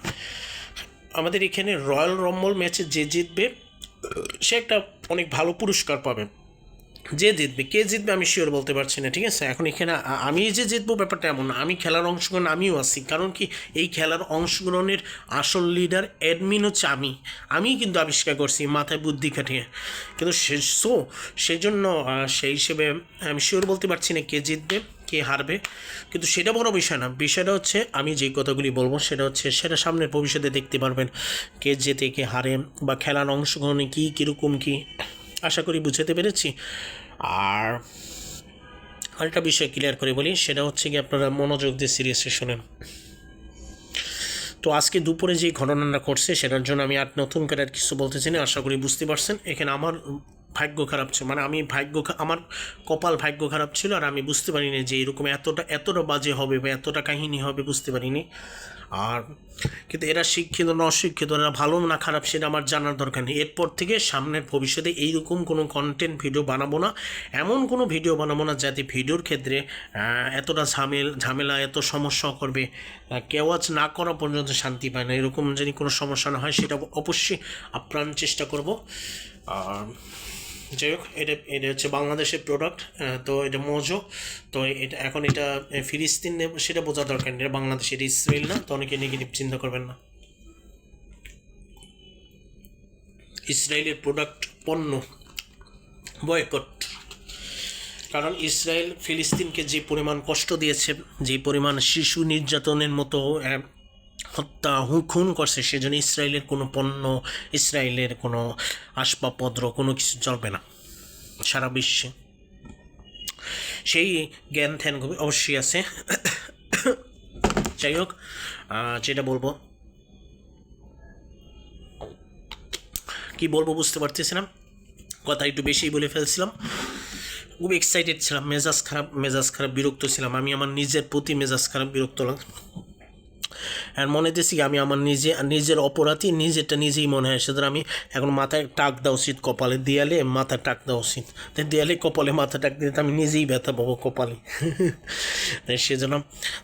আমাদের এখানে রয়্যাল রম্বল ম্যাচে যে জিতবে সে একটা অনেক ভালো পুরস্কার পাবে। যে জিতবে, কে জিতবে আমি শিওর বলতে পারছি না, ঠিক আছে। এখন এখানে আমি যে জিতবো ব্যাপারটা এমন না, আমি খেলার অংশগ্রহণ আমিও আছি, কারণ কি এই খেলার অংশগ্রহণের আসল লিডার অ্যাডমিন হচ্ছে আমিই কিন্তু আবিষ্কার করছি মাথায় বুদ্ধি খাটিয়ে, কিন্তু সেই জন্য সেই হিসেবে আমি শিওর বলতে পারছি না কে জিতবে কে হারবে, কিন্তু সেটা বড় বিষয় না। বিষয়টা হচ্ছে আমি যেই কথাগুলি বলবো সেটা সামনের ভবিষ্যতে দেখতে পারবেন, কে জেতে কে হারে বা খেলার অংশগ্রহণে কীরকম কী, আশা করি বুঝাতে পেরেছি। আর আরেকটা বিষয় ক্লিয়ার করে বলি, সেটা হচ্ছে কি আপনারা মনোযোগ দিয়ে সিরিয়াসলি শোনেন। তো আজকে দুপুরে যে ঘটনাটা ঘটছে সেটার জন্য আমি আর নতুন করে আর কিছু বলতে চাই না, আশা করি বুঝতে পারছেন। এখানে আমার ভাগ্য খারাপ ছিল, মানে আমার কপাল ভাগ্য খারাপ ছিল, আর আমি বুঝতে পারিনি যে এরকম এতটা বাজে হবে বা এতটা কাহিনী হবে, বুঝতে পারিনি। আর কিন্তু এরা শিক্ষিত না অশিক্ষিত, এরা ভালো না খারাপ সেটা আমার জানার দরকার নেই। এরপর থেকে সামনের ভবিষ্যতে এইরকম কোনো কন্টেন্ট ভিডিও বানাবো না, এমন কোনো ভিডিও বানাবো না যাতে ভিডিওর ক্ষেত্রে এতটা ঝামেলা এত সমস্যা করবে, কেউ আজ না করা পর্যন্ত শান্তি পায় না, এরকম যদি কোনো সমস্যা না হয় সেটা অবশ্যই আপ্রাণ চেষ্টা করব। আর যাই হোক, এটা হচ্ছে বাংলাদেশের প্রোডাক্ট, তো এটা মোজো, তো এটা ফিলিস্তিন সেটা বোঝা দরকার নেই, এটা বাংলাদেশ, এটা ইসরায়েল না, তো অনেকে নেগেটিভ চিন্তা করবেন না। ইসরায়েলের প্রোডাক্ট পণ্য বয়কট, কারণ ইসরায়েল ফিলিস্তিনকে যে পরিমাণ কষ্ট দিয়েছে, যে পরিমাণ শিশু নির্যাতনের মতো হত্যা খুন করছে, সেজন্য ইসরায়েলের কোনো পণ্য, ইসরায়েলের কোনো আসবাবপত্র কোনো কিছু চলবে না সারা বিশ্বে। সেই জ্ঞান ধ্যান অবশ্যই আছে। যাই হোক, যেটা বলবো কি বলবো বুঝতে পারতেছিলাম, কথা একটু বেশিই বলে ফেলছিলাম, খুব এক্সাইটেড ছিলাম, মেজাজ খারাপ বিরক্ত ছিলাম, আমি আমার নিজের প্রতি মেজাজ খারাপ বিরক্ত আর মনে হতেছি আমি আমার নিজের অপরাধী নিজেরটা নিজেই মনে হয়, সুতরাং আমি এখন মাথায় টাক দেওয়া উচিত, কপালে দেয়ালে মাথা টাক দেওয়া উচিত, তাই দেয়ালে কপালে মাথা টাক দিতে আমি নিজেই ব্যথা পাবো কপালে। তাই সেজন্য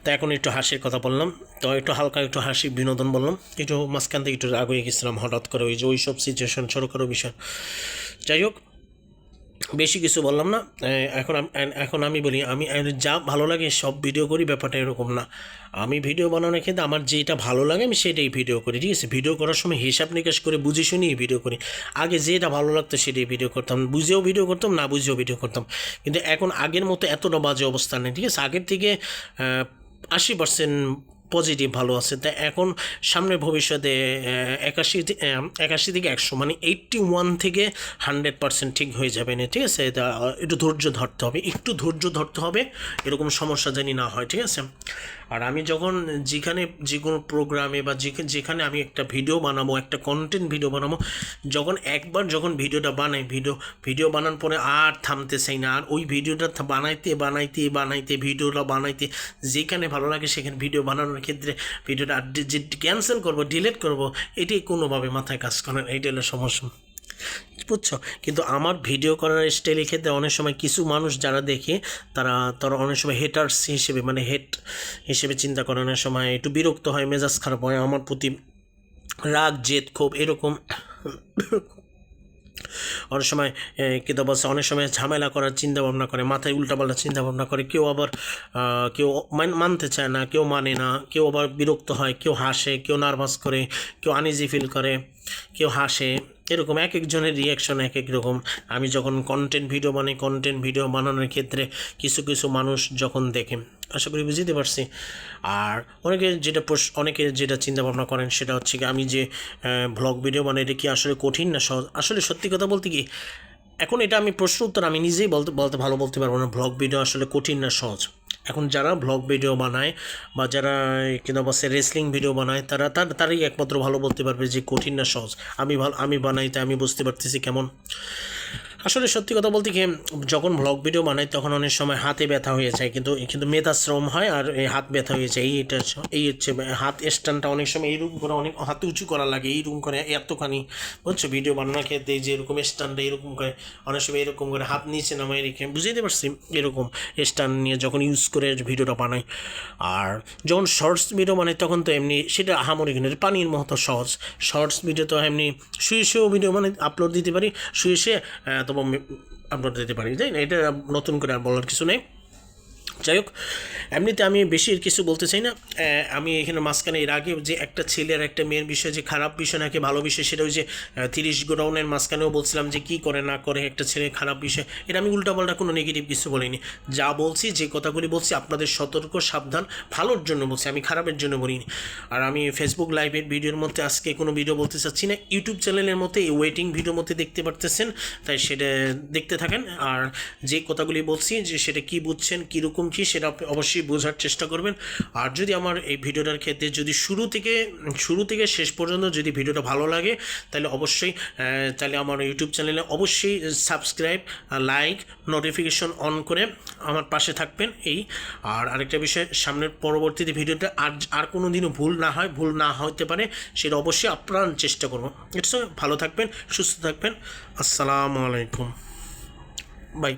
তো এখন একটু হাসির কথা বললাম, তো একটু হালকা একটু হাসি বিনোদন বললাম, একটু মাঝখান থেকে একটু রাগ হয়ে গেছিলাম হঠাৎ করে ওই সব সিচুয়েশন ছোটোখাটো বিষয়। যাই হোক, বেশি কিছু বললাম না, এখন আমি বলি, আমি যা ভালো লাগে সব ভিডিও করি, ব্যাপারটা এরকম না। আমি ভিডিও বানানোর ক্ষেত্রে আমার যেটা ভালো লাগে আমি সেটাই ভিডিও করি, ঠিক আছে। ভিডিও করার সময় হিসাব নিকাশ করে বুঝে শুনিয়ে ভিডিও করি, আগে যেটা ভালো লাগতো সেটাই ভিডিও করতাম, বুঝেও ভিডিও করতাম না বুঝেও ভিডিও করতাম, কিন্তু এখন আগের মতো এতটা বাজে অবস্থা নেই, ঠিক আছে। আগের থেকে 80% পজিটিভ ভালো আছে, তাই এখন সামনের ভবিষ্যতে 81 থেকে 100 মানে 81 থেকে 100% ঠিক হয়ে যাবে না, ঠিক আছে। এটা একটু ধৈর্য ধরতে হবে, এরকম সমস্যা জানি না হয়, ঠিক আছে। আর আমি যখন যে কোনো প্রোগ্রামে বা যেখানে আমি একটা ভিডিও বানাবো, একটা কন্টেন্ট ভিডিও বানাবো, যখন ভিডিওটা বানাই, ভিডিও বানানোর পরে আর থামতে চাই না, আর ওই ভিডিওটা ভিডিওটা বানাইতে যেখানে ভালো লাগে সেখানে ভিডিও বানানোর ক্ষেত্রে ভিডিওটা ক্যান্সেল করবো, ডিলিট করবো, এটাই কোনোভাবে মাথায় কাজ করে না, এইটা হলো সমস্যা, বুঝছো। কিন্তু আমার ভিডিও করার স্টাইলের ক্ষেত্রে অনেক সময় কিছু মানুষ যারা দেখে তারা অনেক সময় হেটার্স হিসেবে, মানে হেট হিসেবে চিন্তা করানোর সময় একটু বিরক্ত হয়, মেজাজ খারাপ হয়, আমার প্রতি রাগ জেদ ক্ষোভ এরকম অনেক সময় কিন্তু বলছে, অনেক সময় ঝামেলা করার চিন্তা ভাবনা করে, মাথায় উল্টাপাল্টা চিন্তা ভাবনা করে, কেউ আবার কেউ মানতে চায় না, কেউ মানে না, কেউ আবার বিরক্ত হয়, কেউ হাসে, কেউ নার্ভাস করে, কেউ আনইজি ফিল করে, কেউ হাসে, এরকম এক একজনের রিয়াকশন এক এক রকম। আমি যখন কন্টেন্ট ভিডিও বানানোর ক্ষেত্রে কিছু মানুষ যখন দেখে, আশা করি বুঝতে পারছি। আর অনেকে যেটা চিন্তা ভাবনা করেন সেটা হচ্ছে কি, আমি যে ভ্লগ ভিডিও বানাই এটা কি আসলে কঠিন না সহজ। আসলে সত্যি কথা বলতে কি, এখন এটা আমি প্রশ্ন উত্তর আমি নিজেই বলতে পারবো না ভ্লগ ভিডিও আসলে কঠিন না সহজ। এখন যারা ভ্লগ ভিডিও বানায় বা যারা কিন্তু অবশ্যই রেসলিং ভিডিও বানায়, তারাই একমাত্র ভালো বলতে পারবে যে কঠিন না সহজ। আমি বানাই তাই আমি বুঝতে পারতেছি কেমন। আসলে সত্যি কথা বলতে কি, যখন ভ্লগ ভিডিও বানাই তখন অনেক সময় হাতে ব্যথা হয়ে যায়, কিন্তু মেধাশ্রম হয় আর এই হাত ব্যথা হয়ে যায়, এই হচ্ছে হাত স্ট্যান্ডটা অনেক সময় এইরকম করে, অনেক হাতে উঁচু করা লাগে, এইরকম করে এতখানি, বুঝছো। ভিডিও বানানোর ক্ষেত্রে যে এরকম স্ট্যান্ডটা এরকম করে, অনেক সময় এরকম করে হাত নিচে নামাই রেখে, বুঝতে পারছি, এরকম স্ট্যান্ড নিয়ে যখন ইউজ করে ভিডিওটা বানাই। আর যখন শর্টস ভিডিও বানাই তখন তো এমনি সেটা আহামরি কিনে পানির মতো সহজ। শর্টস ভিডিও তো এমনি শুয়ে ভিডিও মানে আপলোড দিতে পারি, শুয়ে তবে আপলোড দিতে পারি, তাই না? এটা নতুন করে আর বলার কিছু নেই। যাই হোক, এমনিতে আমি বেশি কিছু বলতে চাই না। আমি এখানে মাঝখানে এর আগে যে একটা ছেলে আর একটা মেয়ের বিষয়ে যে খারাপ বিষয় নাকি ভালো বিষয়, সেটা ওই যে 30 গোডাউনের মাঝখানেও বলছিলাম যে কী করে না করে একটা ছেলে খারাপ বিষয়, এটা আমি উল্টাপাল্টা কোনো নেগেটিভ কিছু বলিনি। যা বলছি, যে কথাগুলি বলছি, আপনাদের সতর্ক সাবধান ভালোর জন্য বলছি, আমি খারাপের জন্য বলিনি। আর আমি ফেসবুক লাইভের ভিডিওর মধ্যে আজকে কোনো ভিডিও বলতে চাচ্ছি না, ইউটিউব চ্যানেলের মধ্যে এই ওয়েটিং ভিডিওর মধ্যে দেখতে পারতেছেন, তাই সেটা দেখতে থাকেন। আর যে কথাগুলি বলছি যে সেটা কী বুঝছেন, কীরকম কী, সেটা অবশ্যই বোঝার চেষ্টা করবেন। আর যদি আমার এই ভিডিওটার ক্ষেত্রে যদি শুরু থেকে শেষ পর্যন্ত যদি ভিডিওটা ভালো লাগে, তাহলে অবশ্যই তাহলে আমার ইউটিউব চ্যানেলে অবশ্যই সাবস্ক্রাইব, লাইক, নোটিফিকেশন অন করে আমার পাশে থাকবেন। আর আরেকটা বিষয়, সামনের পরবর্তীতে ভিডিওটা আর কোনো দিনও ভুল না হতে পারে, সেটা অবশ্যই আপ্রাণ চেষ্টা করবো। ইটস ভালো থাকবেন, সুস্থ থাকবেন। আসসালামু আলাইকুম, বাই।